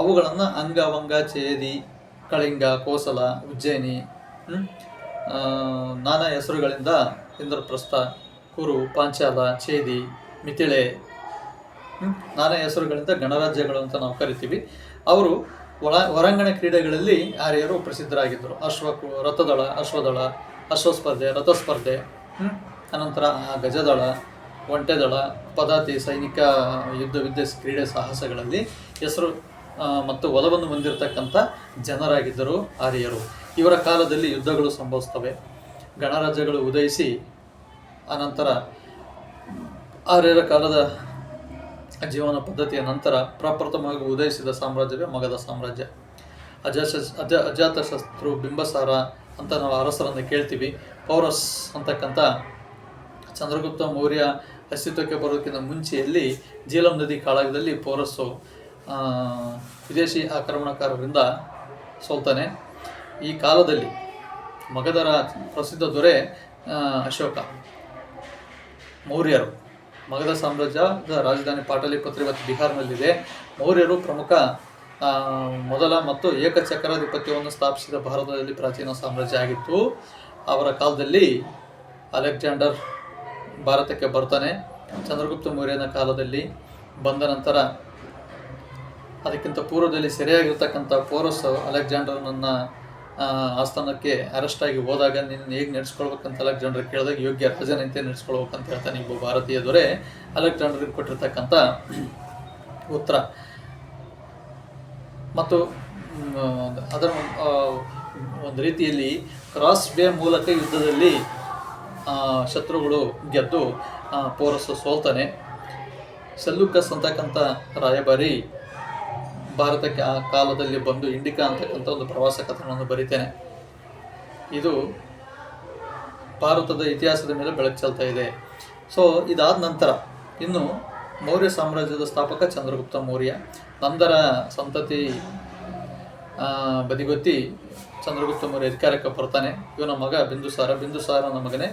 Speaker 1: ಅವುಗಳನ್ನು ಅಂಗ, ವಂಗ, ಚೇದಿ, ಕಳಿಂಗ, ಕೋಸಲ, ಉಜ್ಜಯಿನಿ, ನಾನಾ ಹೆಸರುಗಳಿಂದ ಇಂದ್ರಪ್ರಸ್ಥ, ಕುರು, ಪಾಂಚಾಲ, ಚೇದಿ, ಮಿಥಿಳೆ ನಾನಾ ಹೆಸರುಗಳಿಂದ ಗಣರಾಜ್ಯಗಳು ಅಂತ ನಾವು ಕರಿತೀವಿ. ಅವರು ಹೊರಾಂಗಣ ಕ್ರೀಡೆಗಳಲ್ಲಿ ಆರ್ಯರು ಪ್ರಸಿದ್ಧರಾಗಿದ್ದರು. ಅಶ್ವದಳ, ಅಶ್ವಸ್ಪರ್ಧೆ, ರಥಸ್ಪರ್ಧೆ, ಅನಂತರ ಗಜದಳ, ಒಂಟೆದಳ, ಪದಾತಿ, ಸೈನಿಕ ಯುದ್ಧ ಕ್ರೀಡೆ ಸಾಹಸಗಳಲ್ಲಿ ಹೆಸರು ಮತ್ತು ಒಲವನ್ನು ಹೊಂದಿರತಕ್ಕಂಥ ಜನರಾಗಿದ್ದರು ಆರ್ಯರು. ಇವರ ಕಾಲದಲ್ಲಿ ಯುದ್ಧಗಳು ಸಂಭವಿಸ್ತವೆ. ಗಣರಾಜ್ಯಗಳು ಉದಯಿಸಿ ಅನಂತರ ಆರ್ಯರ ಕಾಲದ ಜೀವನ ಪದ್ಧತಿಯ ನಂತರ ಪ್ರಪ್ರಥಮವಾಗಿ ಉದಯಿಸಿದ ಸಾಮ್ರಾಜ್ಯವೇ ಮಗಧ ಸಾಮ್ರಾಜ್ಯ. ಅಜಾತಶತ್ರು, ಬಿಂಬಸಾರ ಅಂತ ನಾವು ಅರಸರನ್ನು ಕೇಳ್ತೀವಿ. ಪೌರಸ್ ಅಂತಕ್ಕಂಥ ಚಂದ್ರಗುಪ್ತ ಮೌರ್ಯ ಅಸ್ತಿತ್ವಕ್ಕೆ ಬರೋದಕ್ಕಿಂತ ಮುಂಚೆಯಲ್ಲಿ ಜೀಲಂ ನದಿ ಕಾಳಗದಲ್ಲಿ ಪೌರಸ್ಸು ವಿದೇಶಿ ಆಕ್ರಮಣಕಾರರಿಂದ ಸೋಲ್ತಾನೆ. ಈ ಕಾಲದಲ್ಲಿ ಮಗಧರ ಪ್ರಸಿದ್ಧ ದೊರೆ ಅಶೋಕ. ಮೌರ್ಯರು, ಮಗಧ ಸಾಮ್ರಾಜ್ಯದ ರಾಜಧಾನಿ ಪಾಟಲಿಪುತ್ರ ಇವತ್ತು ಬಿಹಾರ್ನಲ್ಲಿದೆ. ಮೌರ್ಯರು ಪ್ರಮುಖ ಮೊದಲ ಮತ್ತು ಏಕಚಕ್ರಾಧಿಪತ್ಯವನ್ನು ಸ್ಥಾಪಿಸಿದ ಭಾರತದಲ್ಲಿ ಪ್ರಾಚೀನ ಸಾಮ್ರಾಜ್ಯ ಆಗಿತ್ತು. ಅವರ ಕಾಲದಲ್ಲಿ ಅಲೆಕ್ಸಾಂಡರ್ ಭಾರತಕ್ಕೆ ಬರ್ತಾನೆ. ಚಂದ್ರಗುಪ್ತ ಮೌರ್ಯನ ಕಾಲದಲ್ಲಿ ಬಂದ ನಂತರ ಅದಕ್ಕಿಂತ ಪೂರ್ವದಲ್ಲಿ ಸೆರೆಯಾಗಿರ್ತಕ್ಕಂಥ ಪೋರಸ್ ಅಲೆಕ್ಸಾಂಡರ್ನನ್ನು ಆಸ್ಥಾನಕ್ಕೆ ಅರೆಸ್ಟ್ ಆಗಿ ಹೋದಾಗ ನೀನು ಹೇಗೆ ನಡೆಸ್ಕೊಳ್ಬೇಕಂತ ಅಲೆಕ್ಸಾಂಡರ್ ಕೇಳಿದಾಗ ಯೋಗ್ಯ ರಾಜನಂತೆ ನಡೆಸ್ಕೊಳ್ಬೇಕಂತ ಹೇಳ್ತಾನೆ. ಇಬ್ಬರು ಭಾರತೀಯ ದೊರೆ ಅಲೆಕ್ಸಾಂಡರ್ಗೆ ಕೊಟ್ಟಿರ್ತಕ್ಕಂಥ ಉತ್ತರ. ಮತ್ತು ಅದರ ಒಂದು ರೀತಿಯಲ್ಲಿ ಕ್ರಾಸ್ ವೇ ಮೂಲಕ ಯುದ್ಧದಲ್ಲಿ ಶತ್ರುಗಳು ಗೆದ್ದು ಪೋರಸ್ ಸೋಲ್ತಾನೆ. ಸೆಲ್ಯೂಕಸ್ ಅಂತಕ್ಕಂಥ ರಾಯಭಾರಿ ಭಾರತಕ್ಕೆ ಆ ಕಾಲದಲ್ಲಿ ಬಂದು ಇಂಡಿಕಾ ಅಂತಕ್ಕಂಥ ಒಂದು ಪ್ರವಾಸ ಕಥನವನ್ನು ಬರೀತೇನೆ. ಇದು ಭಾರತದ ಇತಿಹಾಸದ ಮೇಲೆ ಬೆಳಕು ಚೆಲ್ತಾ ಇದೆ. ಸೊ ಇದಾದ ನಂತರ ಇನ್ನು ಮೌರ್ಯ ಸಾಮ್ರಾಜ್ಯದ ಸ್ಥಾಪಕ ಚಂದ್ರಗುಪ್ತ ಮೌರ್ಯ. ನಂದರ ಸಂತತಿ ಬದಿಗೊತ್ತಿ ಚಂದ್ರಗುಪ್ತ ಮೌರ್ಯ ಅಧಿಕಾರಕ್ಕೆ ಬರ್ತಾನೆ. ಇವನ ಮಗ ಬಿಂದುಸಾರನ ಮಗನೇ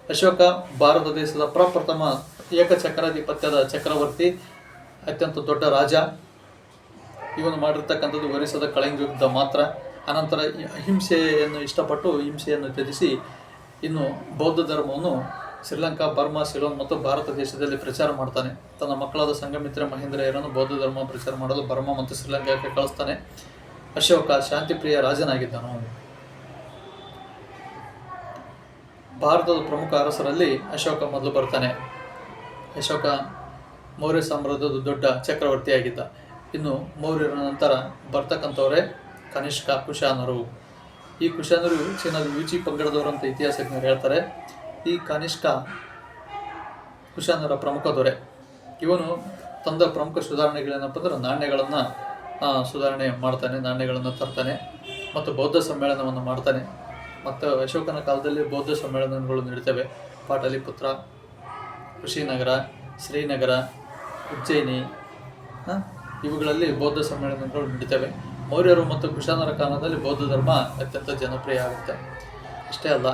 Speaker 1: ಅಶೋಕ ಭಾರತ ದೇಶದ ಪ್ರಪ್ರಥಮ ಏಕಚಕ್ರಾಧಿಪತ್ಯದ ಚಕ್ರವರ್ತಿ, ಅತ್ಯಂತ ದೊಡ್ಡ ರಾಜ. ಇವನು ಮಾಡಿರ್ತಕ್ಕಂಥದ್ದು ಒರಿಸ್ಸಾದ ಕಳಿಂಗ ಯುದ್ಧ ಮಾತ್ರ. ಅನಂತರ ಅಹಿಂಸೆಯನ್ನು ಇಷ್ಟಪಟ್ಟು ಹಿಂಸೆಯನ್ನು ತ್ಯಜಿಸಿ ಇನ್ನು ಬೌದ್ಧ ಧರ್ಮವನ್ನು ಶ್ರೀಲಂಕಾ, ಬರ್ಮಾ, ಸಿಲೋನ್ ಮತ್ತು ಭಾರತ ದೇಶದಲ್ಲಿ ಪ್ರಚಾರ ಮಾಡ್ತಾನೆ. ತನ್ನ ಮಕ್ಕಳಾದ ಸಂಘಮಿತ್ರ ಮಹೇಂದ್ರಯ್ಯರನ್ನು ಬೌದ್ಧ ಧರ್ಮ ಪ್ರಚಾರ ಮಾಡಲು ಬರ್ಮಾ ಮತ್ತು ಶ್ರೀಲಂಕಾಕ್ಕೆ ಕಳಿಸ್ತಾನೆ. ಅಶೋಕ ಶಾಂತಿಪ್ರಿಯ ರಾಜನಾಗಿದ್ದನು. ಭಾರತದ ಪ್ರಮುಖ ಅರಸರಲ್ಲಿ ಅಶೋಕ ಮೊದಲು ಬರ್ತಾನೆ. ಅಶೋಕ ಮೌರ್ಯ ಸಾಮ್ರಾಜ್ಯದ ದೊಡ್ಡ ಚಕ್ರವರ್ತಿಯಾಗಿದ್ದ. ಇನ್ನು ಮೌರ್ಯರ ನಂತರ ಬರ್ತಕ್ಕಂಥವರೇ ಕನಿಷ್ಕ, ಕುಶಾನರು. ಈ ಕುಶಾನರು ಚೀನಾದ ಯೂಚಿ ಪಂಗಡದವರು ಅಂತ ಇತಿಹಾಸಜ್ಞರು ಹೇಳ್ತಾರೆ. ಈ ಕನಿಷ್ಕ ಕುಶಾನರ ಪ್ರಮುಖ ದೊರೆ. ಇವನು ತಂದ ಪ್ರಮುಖ ಸುಧಾರಣೆಗಳೇನಪ್ಪ ಅಂದ್ರೆ ನಾಣ್ಯಗಳನ್ನು ಸುಧಾರಣೆ ಮಾಡ್ತಾನೆ, ನಾಣ್ಯಗಳನ್ನು ತರ್ತಾನೆ ಮತ್ತು ಬೌದ್ಧ ಸಮ್ಮೇಳನವನ್ನು ಮಾಡ್ತಾನೆ. ಮತ್ತು ಅಶೋಕನ ಕಾಲದಲ್ಲಿ ಬೌದ್ಧ ಸಮ್ಮೇಳನಗಳು ನಡೀತವೆ. ಪಾಟಲಿಪುತ್ರ, ಕುಶಿನಗರ, ಶ್ರೀನಗರ, ಉಜ್ಜಯಿನಿ ಇವುಗಳಲ್ಲಿ ಬೌದ್ಧ ಸಮ್ಮೇಳನಗಳು ನಡೀತವೆ. ಮೌರ್ಯರು ಮತ್ತು ಕುಶಾನರ ಕಾಲದಲ್ಲಿ ಬೌದ್ಧ ಧರ್ಮ ಅತ್ಯಂತ ಜನಪ್ರಿಯ ಆಗುತ್ತೆ. ಅಷ್ಟೇ ಅಲ್ಲ,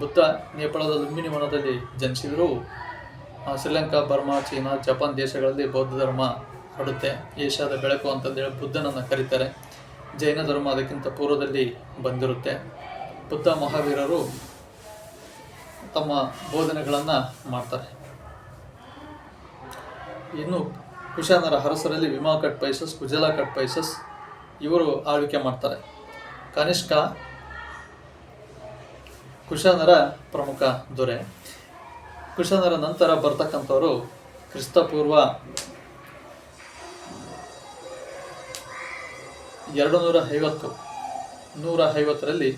Speaker 1: ಬುದ್ಧ ನೇಪಾಳದ ಲುಂಬಿನಿ ವನದಲ್ಲಿ ಜನಿಸಿದರೂ ಶ್ರೀಲಂಕಾ, ಬರ್ಮಾ, ಚೀನಾ, ಜಪಾನ್ ದೇಶಗಳಲ್ಲಿ ಬೌದ್ಧ ಧರ್ಮ ಹರಡುತ್ತೆ. ಏಷ್ಯಾದ ಬೆಳಕು ಅಂತಂದೇಳಿ ಬುದ್ಧನನ್ನು ಕರೀತಾರೆ. ಜೈನ ಧರ್ಮ ಅದಕ್ಕಿಂತ ಪೂರ್ವದಲ್ಲಿ ಬಂದಿರುತ್ತೆ. ಬುದ್ಧ ಮಹಾವೀರರು ತಮ್ಮ ಬೋಧನೆಗಳನ್ನು ಮಾಡ್ತಾರೆ. ಇನ್ನು ಕುಶಾನರ ಅರಸರಲ್ಲಿ ವಿಮಾ ಕಟ್ಪೈಸಸ್, ಕುಜಲ ಕಟ್ಪೈಸಸ್ ಇವರು ಆಳ್ವಿಕೆ ಮಾಡ್ತಾರೆ. ಕನಿಷ್ಕ ಕುಶಾನರ ಪ್ರಮುಖ ದೊರೆ. ಕುಶಾನರ ನಂತರ ಬರ್ತಕ್ಕಂಥವರು ಕ್ರಿಸ್ತಪೂರ್ವ 250ರಲ್ಲಿ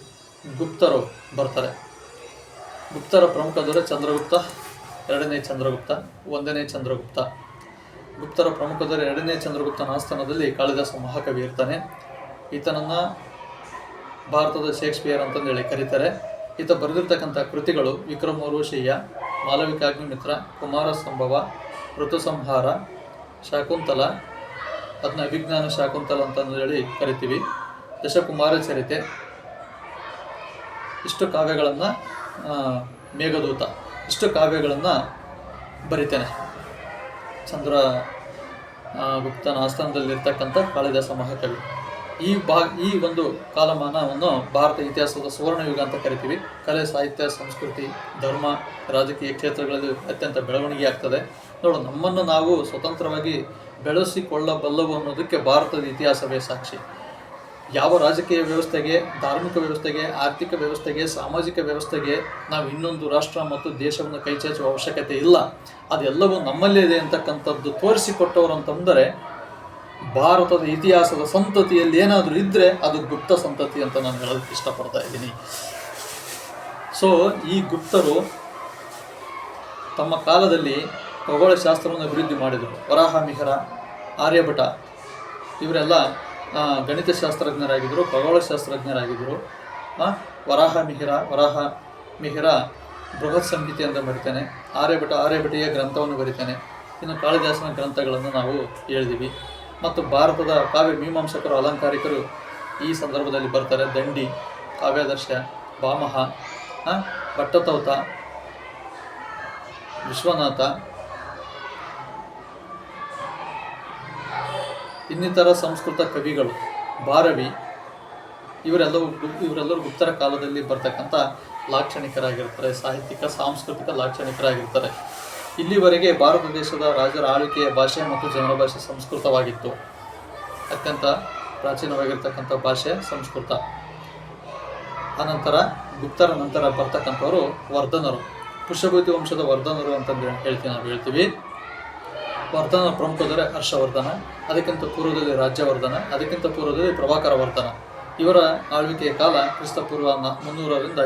Speaker 1: ಗುಪ್ತರು ಬರ್ತಾರೆ. ಗುಪ್ತರ ಪ್ರಮುಖ ದೊರೆ ಚಂದ್ರಗುಪ್ತ, 2ನೇ ಚಂದ್ರಗುಪ್ತ, 1ನೇ ಚಂದ್ರಗುಪ್ತ. ಗುಪ್ತರ ಪ್ರಮುಖ ದೊರೆ 2ನೇ ಚಂದ್ರಗುಪ್ತನ ಆಸ್ಥಾನದಲ್ಲಿ ಕಾಳಿದಾಸ ಮಹಾಕವಿ ಇರ್ತಾನೆ. ಈತನನ್ನು ಭಾರತದ ಶೇಕ್ಸ್ಪಿಯರ್ ಅಂತಂದೇಳಿ ಕರೀತಾರೆ. ಈತ ಬರೆದಿರ್ತಕ್ಕಂಥ ಕೃತಿಗಳು ವಿಕ್ರಮೋರ್ವಶೀಯ, ಮಾಲವಿಕಾಗ್ನಿಮಿತ್ರ, ಕುಮಾರ ಸಂಭವ, ಋತುಸಂಹಾರ, ಶಾಕುಂತಲ, ಅದನ್ನ ಅಭಿಜ್ಞಾನ ಶಾಕುಂತಲ ಅಂತಂದೇಳಿ ಕರಿತೀವಿ, ದಶಕುಮಾರ ಚರಿತೆ, ಇಷ್ಟು ಕಾವ್ಯಗಳನ್ನು, ಮೇಘದೂತ, ಇಷ್ಟು ಕಾವ್ಯಗಳನ್ನು ಬರಿತೇನೆ. ಗುಪ್ತನ ಆಸ್ಥಾನದಲ್ಲಿರ್ತಕ್ಕಂಥ ಕಾಳಿದಾಸ ಮಹಾಕವಿ. ಈ ಒಂದು ಕಾಲಮಾನವನ್ನು ಭಾರತ ಇತಿಹಾಸದ ಸುವರ್ಣಯುಗ ಅಂತ ಕರಿತೀವಿ. ಕಲೆ, ಸಾಹಿತ್ಯ, ಸಂಸ್ಕೃತಿ, ಧರ್ಮ, ರಾಜಕೀಯ ಕ್ಷೇತ್ರಗಳಲ್ಲಿ ಅತ್ಯಂತ ಬೆಳವಣಿಗೆ ಆಗ್ತದೆ ನೋಡು, ನಮ್ಮನ್ನು ನಾವು ಸ್ವತಂತ್ರವಾಗಿ ಬೆಳೆಸಿಕೊಳ್ಳಬಲ್ಲವು ಅನ್ನೋದಕ್ಕೆ ಭಾರತದ ಇತಿಹಾಸವೇ ಸಾಕ್ಷಿ. ಯಾವ ರಾಜಕೀಯ ವ್ಯವಸ್ಥೆಗೆ, ಧಾರ್ಮಿಕ ವ್ಯವಸ್ಥೆಗೆ, ಆರ್ಥಿಕ ವ್ಯವಸ್ಥೆಗೆ, ಸಾಮಾಜಿಕ ವ್ಯವಸ್ಥೆಗೆ ನಾವು ಇನ್ನೊಂದು ರಾಷ್ಟ್ರ ಮತ್ತು ದೇಶವನ್ನು ಕೈಚಾಚುವ ಅವಶ್ಯಕತೆ ಇಲ್ಲ. ಅದೆಲ್ಲವೂ ನಮ್ಮಲ್ಲೇ ಇದೆ ಅಂತಕ್ಕಂಥದ್ದು ತೋರಿಸಿಕೊಟ್ಟವರು ಅಂತಂದರೆ ಭಾರತದ ಇತಿಹಾಸದ ಸಂತತಿಯಲ್ಲಿ ಏನಾದರೂ ಇದ್ದರೆ ಅದು ಗುಪ್ತ ಸಂತತಿ ಅಂತ ನಾನು ಹೇಳೋದಕ್ಕೆ ಇಷ್ಟಪಡ್ತಾ ಇದ್ದೀನಿ. ಸೊ ಈ ಗುಪ್ತರು ತಮ್ಮ ಕಾಲದಲ್ಲಿ ಖಗೋಳಶಾಸ್ತ್ರವನ್ನು ಅಭಿವೃದ್ಧಿ ಮಾಡಿದರು. ವರಾಹಮಿಹಿರ, ಆರ್ಯಭಟ ಇವರೆಲ್ಲ ಗಣಿತಶಾಸ್ತ್ರಜ್ಞರಾಗಿದ್ದರು, ಖಗೋಳಶಾಸ್ತ್ರಜ್ಞರಾಗಿದ್ದರು. ವರಾಹಮಿಹಿರ ಬೃಹತ್ ಸಂಹಿತೆ ಅಂತ ಬರಿತಾನೆ. ಆರ್ಯಭಟಿಯ ಗ್ರಂಥವನ್ನು ಬರಿತಾನೆ. ಇನ್ನು ಕಾಳಿದಾಸನ ಗ್ರಂಥಗಳನ್ನು ನಾವು ಹೇಳಿದ್ದೀವಿ. ಮತ್ತು ಭಾರತದ ಕಾವ್ಯ ಮೀಮಾಂಸಕರು, ಅಲಂಕಾರಿಕರು ಈ ಸಂದರ್ಭದಲ್ಲಿ ಬರ್ತಾರೆ. ದಂಡಿ, ಕಾವ್ಯಾದರ್ಶ, ಭಾಮಹ, ಭಟ್ಟತೌತ, ವಿಶ್ವನಾಥ, ಇನ್ನಿತರ ಸಂಸ್ಕೃತ ಕವಿಗಳು, ಭಾರವಿ, ಇವರೆಲ್ಲರೂ ಗುಪ್ತರ ಕಾಲದಲ್ಲಿ ಬರ್ತಕ್ಕಂಥ ಲಾಕ್ಷಣಿಕರಾಗಿರ್ತಾರೆ, ಸಾಹಿತ್ಯಿಕ ಸಾಂಸ್ಕೃತಿಕ ಲಾಕ್ಷಣಿಕರಾಗಿರ್ತಾರೆ. ಇಲ್ಲಿವರೆಗೆ ಭಾರತ ದೇಶದ ರಾಜರ ಆಳ್ವಿಕೆಯ ಭಾಷೆ ಮತ್ತು ಜನರ ಭಾಷೆ ಸಂಸ್ಕೃತವಾಗಿತ್ತು. ಅತ್ಯಂತ ಪ್ರಾಚೀನವಾಗಿರ್ತಕ್ಕಂಥ ಭಾಷೆ ಸಂಸ್ಕೃತ. ಅನಂತರ ಗುಪ್ತರ ನಂತರ ಬರ್ತಕ್ಕಂಥವರು ವರ್ಧನರು, ಪುಷ್ಯಭೂತಿ ವಂಶದ ವರ್ಧನರು ಅಂತಂದು ಹೇಳ್ತೀವಿ. ವರ್ಧನ ಪ್ರಮುಖ ದೊರೆ ಹರ್ಷವರ್ಧನ, ಅದಕ್ಕಿಂತ ಪೂರ್ವದಲ್ಲಿ ರಾಜ್ಯವರ್ಧನ, ಅದಕ್ಕಿಂತ ಪೂರ್ವದಲ್ಲಿ ಪ್ರಭಾಕರ ವರ್ಧನ. ಇವರ ಆಳ್ವಿಕೆಯ ಕಾಲ ಕ್ರಿಸ್ತಪೂರ್ವ 300ರಿಂದ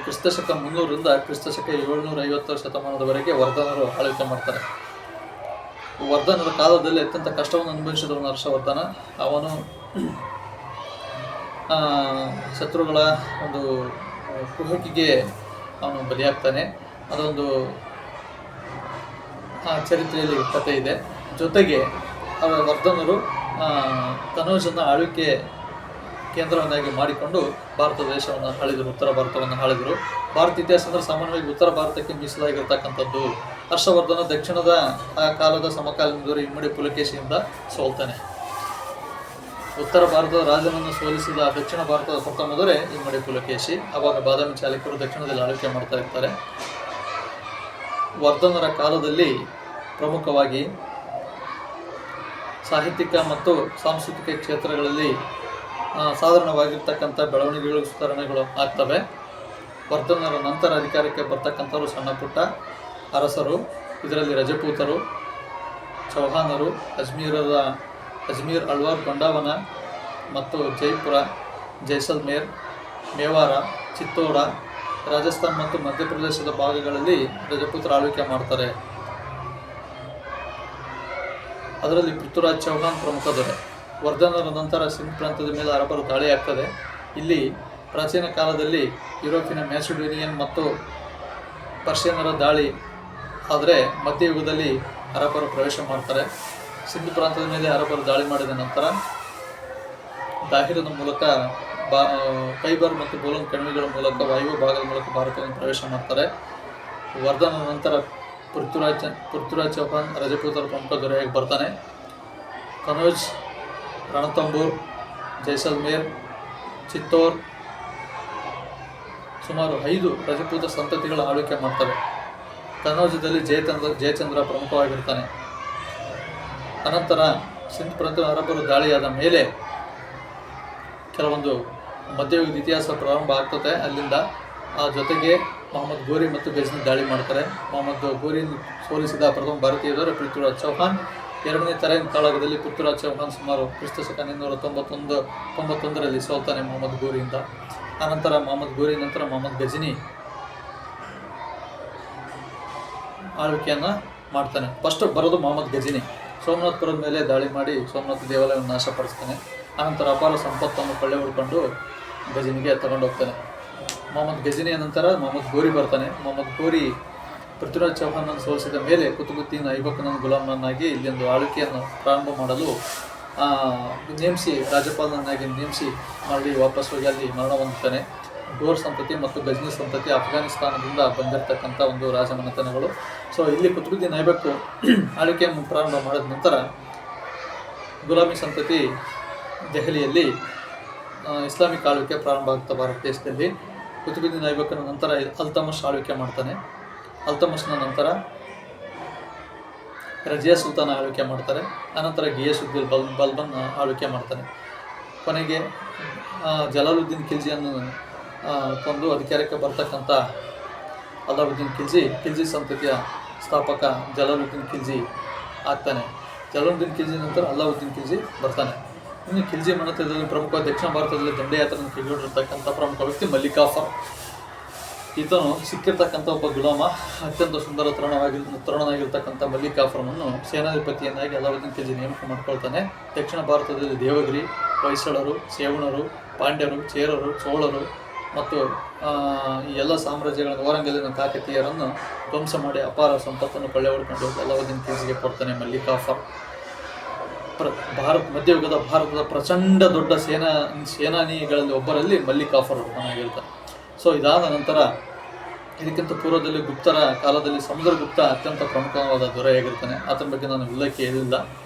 Speaker 1: ಕ್ರಿಸ್ತಶಕ 300ರಿಂದ ಕ್ರಿಸ್ತಶಕ 750 ಶತಮಾನದವರೆಗೆ ವರ್ಧನರು ಆಳ್ವಿಕೆ ಮಾಡ್ತಾರೆ. ವರ್ಧನರ ಕಾಲದಲ್ಲಿ ಅತ್ಯಂತ ಕಷ್ಟವನ್ನು ಅನುಭವಿಸಿದವನು ಹರ್ಷವರ್ಧನ. ಅವನು ಶತ್ರುಗಳ ಒಂದು ಕುಹಕಿಗೆ ಅವನು ಬಲಿಯಾಗ್ತಾನೆ. ಅದೊಂದು ಚರಿತ್ರೆಯಲ್ಲಿ ಕಥೆ ಇದೆ. ಜೊತೆಗೆ ವರ್ಧನರು ಕನೌಜನ್ನು ಆಳ್ವಿಕೆ ಕೇಂದ್ರವನ್ನಾಗಿ ಮಾಡಿಕೊಂಡು ಭಾರತ ದೇಶವನ್ನು ಆಳಿದರು, ಉತ್ತರ ಭಾರತವನ್ನು ಆಳಿದರು. ಭಾರತ ಇತಿಹಾಸ ಅಂದರೆ ಸಾಮಾನ್ಯವಾಗಿ ಉತ್ತರ ಭಾರತಕ್ಕೆ ಮೀಸಲಾಗಿರ್ತಕ್ಕಂಥದ್ದು. ಹರ್ಷವರ್ಧನ ದಕ್ಷಿಣದ ಆ ಕಾಲದ ಸಮಕಾಲೀನ ದೊರೆ ಇಮ್ಮಡಿ ಪುಲಕೇಶಿಯಿಂದ ಸೋಲ್ತಾನೆ. ಉತ್ತರ ಭಾರತದ ರಾಜನನ್ನು ಸೋಲಿಸಿದ ದಕ್ಷಿಣ ಭಾರತದ ಪ್ರಥಮ ದೊರೆ ಇಮ್ಮಡಿ ಪುಲಕೇಶಿ. ಆವಾಗ ಬಾದಾಮಿ ಚಾಲುಕ್ಯರು ದಕ್ಷಿಣದಲ್ಲಿ ಆಳ್ವಿಕೆ ಮಾಡ್ತಾ ಇರ್ತಾರೆ. ವರ್ಧನರ ಕಾಲದಲ್ಲಿ ಪ್ರಮುಖವಾಗಿ ಸಾಹಿತ್ಯಿಕ ಮತ್ತು ಸಾಂಸ್ಕೃತಿಕ ಕ್ಷೇತ್ರಗಳಲ್ಲಿ ಸಾಧಾರಣವಾಗಿರ್ತಕ್ಕಂಥ ಬೆಳವಣಿಗೆಗಳು, ಸುಧಾರಣೆಗಳು ಆಗ್ತವೆ. ವರ್ಧನರ ನಂತರ ಅಧಿಕಾರಕ್ಕೆ ಬರ್ತಕ್ಕಂಥವ್ರು ಸಣ್ಣ ಪುಟ್ಟ ಅರಸರು. ಇದರಲ್ಲಿ ರಜಪೂತರು, ಚೌಹಾನರು, ಅಜ್ಮೀರ್, ಅಳ್ವಾರ್, ಗೊಂಡಾವನ ಮತ್ತು ಜೈಪುರ, ಜೈಸಲ್ಮೇರ್, ಮೇವಾರ, ಚಿತ್ತೋರ, ರಾಜಸ್ಥಾನ್ ಮತ್ತು ಮಧ್ಯಪ್ರದೇಶದ ಭಾಗಗಳಲ್ಲಿ ರಜಪೂತರ ಆಳ್ವಿಕೆ ಮಾಡ್ತಾರೆ. ಅದರಲ್ಲಿ ಪೃಥ್ವಿರಾಜ್ ಚೌಹಾನ್ ಪ್ರಮುಖ ದೊರೆ. ವರ್ಧನರ ನಂತರ ಸಿಂಧ್ ಪ್ರಾಂತ್ಯದ ಮೇಲೆ ಅರಬರು ದಾಳಿ ಆಗ್ತದೆ. ಇಲ್ಲಿ ಪ್ರಾಚೀನ ಕಾಲದಲ್ಲಿ ಯುರೋಪಿನ ಮ್ಯಾಸಿಡೋನಿಯನ್ ಮತ್ತು ಪರ್ಷಿಯನ್ನರ ದಾಳಿ ಆದರೆ ಮಧ್ಯಯುಗದಲ್ಲಿ ಅರಬರು ಪ್ರವೇಶ ಮಾಡ್ತಾರೆ. ಸಿಂಧ್ ಪ್ರಾಂತ್ಯದ ಮೇಲೆ ಅರಬರು ದಾಳಿ ಮಾಡಿದ ನಂತರ ದಾಹಿರನ ಮೂಲಕ ಖೈಬರ್ ಮತ್ತು ಬೋಲನ್ ಕಣಿವೆಗಳ ಮೂಲಕ ವಾಯುವ್ಯ ಭಾಗದ ಮೂಲಕ ಭಾರತವನ್ನು ಪ್ರವೇಶ ಮಾಡ್ತಾರೆ. ವರ್ಧನ ನಂತರ ಪೃಥ್ವಿರಾಜ್ ಚೌಹಾನ್ ರಜಪೂತರ ಪ್ರಮುಖ ದೊರೆಯಾಗಿ ಬರ್ತಾನೆ. ಕನೌಜ್, ರಣತಂಬೂರ್, ಜೈಸಲ್ಮೇರ್, ಚಿತ್ತೋರ್ ಸುಮಾರು 5 ರಜಪೂತ ಸಂತತಿಗಳ ಆಳ್ವಿಕೆ ಮಾಡ್ತವೆ. ಕನೌಜದಲ್ಲಿ ಜಯಚಂದ್ರ ಪ್ರಮುಖವಾಗಿರ್ತಾನೆ. ಅನಂತರ ಸಿಂಧ್ ಪ್ರಾಂತ್ಯದ ಅರಬರು ದಾಳಿಯಾದ ಮೇಲೆ ಕೆಲವೊಂದು ಮಧ್ಯಯುಗದ ಇತಿಹಾಸ ಪ್ರಾರಂಭ ಆಗ್ತದೆ. ಅಲ್ಲಿಂದ ಆ ಜೊತೆಗೆ ಮೊಹಮ್ಮದ್ ಗೋರಿ ಮತ್ತು ಗಜ್ನಿ ದಾಳಿ ಮಾಡ್ತಾರೆ. ಮೊಹಮ್ಮದ್ ಗೋರಿ ಸೋಲಿಸಿದ ಪ್ರಥಮ ಭಾರತೀಯರು ಪೃಥ್ವಿರಾಜ್ ಚೌಹಾನ್. ಎರಡನೇ ತಲೆಯ ಕಾಳಗದಲ್ಲಿ ಪೃಥ್ವಿರಾಜ್ ಚೌಹಾನ್ ಸುಮಾರು ಕ್ರಿಸ್ತಶಕ 491ರಲ್ಲಿ ಸೋಲ್ತಾನೆ ಮೊಹಮ್ಮದ್ ಗೋರಿಯಿಂದ. ಆನಂತರ ಮೊಹಮ್ಮದ್ ಗೋರಿ ನಂತರ ಮೊಹಮ್ಮದ್ ಗಜ್ನಿ ಆಳ್ವಿಕೆಯನ್ನು ಮಾಡ್ತಾನೆ. ಫಸ್ಟ್ ಬರೋದು ಮೊಹಮ್ಮದ್ ಗಜ್ನಿ. ಸೋಮನಾಥ್ಪುರದ ಮೇಲೆ ದಾಳಿ ಮಾಡಿ ಸೋಮನಾಥ ದೇವಾಲಯವನ್ನು ನಾಶಪಡಿಸ್ತಾನೆ. ಆನಂತರ ಅಪಾರ ಸಂಪತ್ತನ್ನು ಕೊಳ್ಳೆ ಹೊಡ್ಕೊಂಡು ಗಜ್ನಿಗೆ ತಗೊಂಡೋಗ್ತಾನೆ. ಮೊಹಮ್ಮದ್ ಗಜ್ನಿಯ ನಂತರ ಮೊಹಮ್ಮದ್ ಗೋರಿ ಬರ್ತಾನೆ. ಮೊಹಮ್ಮದ್ ಗೋರಿ ಪೃಥ್ವಿರಾಜ್ ಚೌಹಾನನ್ನು ಸೋಲಿಸಿದ ಮೇಲೆ ಕುತುಬುದ್ದೀನ್ ಐಬಕ್ನ ಗುಲಾಮನನ್ನಾಗಿ ಇಲ್ಲೊಂದು ಆಳ್ವಿಕೆಯನ್ನು ಪ್ರಾರಂಭ ಮಾಡಲು ನೇಮಿಸಿ, ರಾಜ್ಯಪಾಲನನ್ನಾಗಿ ನೇಮಿಸಿ ಮಾಡಿ ವಾಪಸ್ ಹೋಗಿ ಅಲ್ಲಿ ಮರಣ ಹೊಂದುತ್ತಾನೆ. ಗೋರ್ ಸಂತತಿ ಮತ್ತು ಗಜ್ನಿ ಸಂತತಿ ಅಫ್ಘಾನಿಸ್ತಾನದಿಂದ ಬಂದಿರತಕ್ಕಂಥ ಒಂದು ರಾಜಮನೆತನಗಳು. ಸೊ ಇಲ್ಲಿ ಕುತುಬುದ್ದೀನ್ ಐಬಕ್ ಆಳ್ವಿಕೆಯನ್ನು ಪ್ರಾರಂಭ ಮಾಡಿದ ನಂತರ ಗುಲಾಮಿ ಸಂತತಿ ದೆಹಲಿಯಲ್ಲಿ ಇಸ್ಲಾಮಿಕ್ ಆಳ್ವಿಕೆ ಪ್ರಾರಂಭ ಆಗ್ತಾ ಭಾರತ ದೇಶದಲ್ಲಿ. ಕುತುಬುದ್ದೀನ್ ಐಬಕ್ನ ನಂತರ ಅಲ್ತಮಷ್ ಆಳ್ವಿಕೆ ಮಾಡ್ತಾನೆ. ಅಲ್ತಮಷ್ನ ನಂತರ ರಜಿಯಾ ಸುಲ್ತಾನ ಆಳ್ವಿಕೆ ಮಾಡ್ತಾರೆ. ಅನಂತರ ಗಿಯಾಸುದ್ದೀನ್ ಬಲ್ಬನ್ ಆಳ್ವಿಕೆ ಮಾಡ್ತಾನೆ. ಕೊನೆಗೆ ಜಲಾಲುದ್ದೀನ್ ಖಿಲ್ಜಿಯನ್ನು ಕೊಂದು ಅಧಿಕಾರಕ್ಕೆ ಬರ್ತಕ್ಕಂಥ ಅಲಾವುದ್ದೀನ್ ಖಿಲ್ಜಿ ಸಂತತಿಯ ಸ್ಥಾಪಕ ಜಲಾಲುದ್ದೀನ್ ಖಿಲ್ಜಿ ಆಗ್ತಾನೆ. ಜಲಾಲುದ್ದೀನ್ ಖಿಲ್ಜಿ ನಂತರ ಅಲಾವುದ್ದೀನ್ ಖಿಲ್ಜಿ ಬರ್ತಾನೆ. ಇನ್ನು ಖಿಲ್ಜಿ ಮನೆತನದಲ್ಲಿ ಪ್ರಮುಖ ದಕ್ಷಿಣ ಭಾರತದಲ್ಲಿ ದಂಡಯಾತ್ರೆಯನ್ನು ಕೈಗೊಂಡಿರ್ತಕ್ಕಂಥ ಪ್ರಮುಖ ವ್ಯಕ್ತಿ ಮಲ್ಲಿಕ್ ಕಾಫರ್. ಈತನು ಸಿಕ್ಕಿರ್ತಕ್ಕಂಥ ಒಬ್ಬ ಗುಲಾಮ, ಅತ್ಯಂತ ಸುಂದರ ತರುಣನಾಗಿರ್ತಕ್ಕಂಥ ಮಲ್ಲಿಕ್ ಕಾಫರ್ನನ್ನು ಸೇನಾಧಿಪತಿಯನ್ನಾಗಿ ಅಲಾವುದ್ದೀನ್ ಖಿಲ್ಜಿ ನೇಮಕ ಮಾಡ್ಕೊಳ್ತಾನೆ. ದಕ್ಷಿಣ ಭಾರತದಲ್ಲಿ ದೇವಗಿರಿ, ಹೊಯ್ಸಳರು, ಸೇವಣರು, ಪಾಂಡ್ಯರು, ಚೇರರು, ಚೋಳರು ಮತ್ತು ಈ ಎಲ್ಲ ಸಾಮ್ರಾಜ್ಯಗಳನ್ನು ಓರಂಗಲ್ಲಿನ ಕಾಕತೀಯರನ್ನು ಧ್ವಂಸ ಮಾಡಿ ಅಪಾರ ಸಂಪತ್ತನ್ನು ಕೊಳ್ಳೆ ಹೊಡ್ಕೊಂಡು ಅಲಾವುದ್ದೀನ್ ಖಿಲ್ಜಿಗೆ ಕೊಡ್ತಾನೆ ಮಲ್ಲಿಕ್ ಕಾಫರ್. ಮಧ್ಯಯುಗದ ಭಾರತದ ಪ್ರಚಂಡ ದೊಡ್ಡ ಸೇನಾನಿಗಳಲ್ಲಿ ಒಬ್ಬರಲ್ಲಿ ಮಲ್ಲಿಕ್ ಕಾಫರ್ ಒಬ್ಬನಾಗಿರ್ತಾನೆ. ಸೊ ಇದಾದ ನಂತರ ಇದಕ್ಕಿಂತ ಪೂರ್ವದಲ್ಲಿ ಗುಪ್ತರ ಕಾಲದಲ್ಲಿ ಸಮುದ್ರಗುಪ್ತ ಅತ್ಯಂತ ಪ್ರಮುಖವಾದ ದೊರೆಯಾಗಿರ್ತಾನೆ. ಆತನ ಬಗ್ಗೆ ನಾನು ಉಲ್ಲೇಖ ಹೇಳಿಲ್ಲ.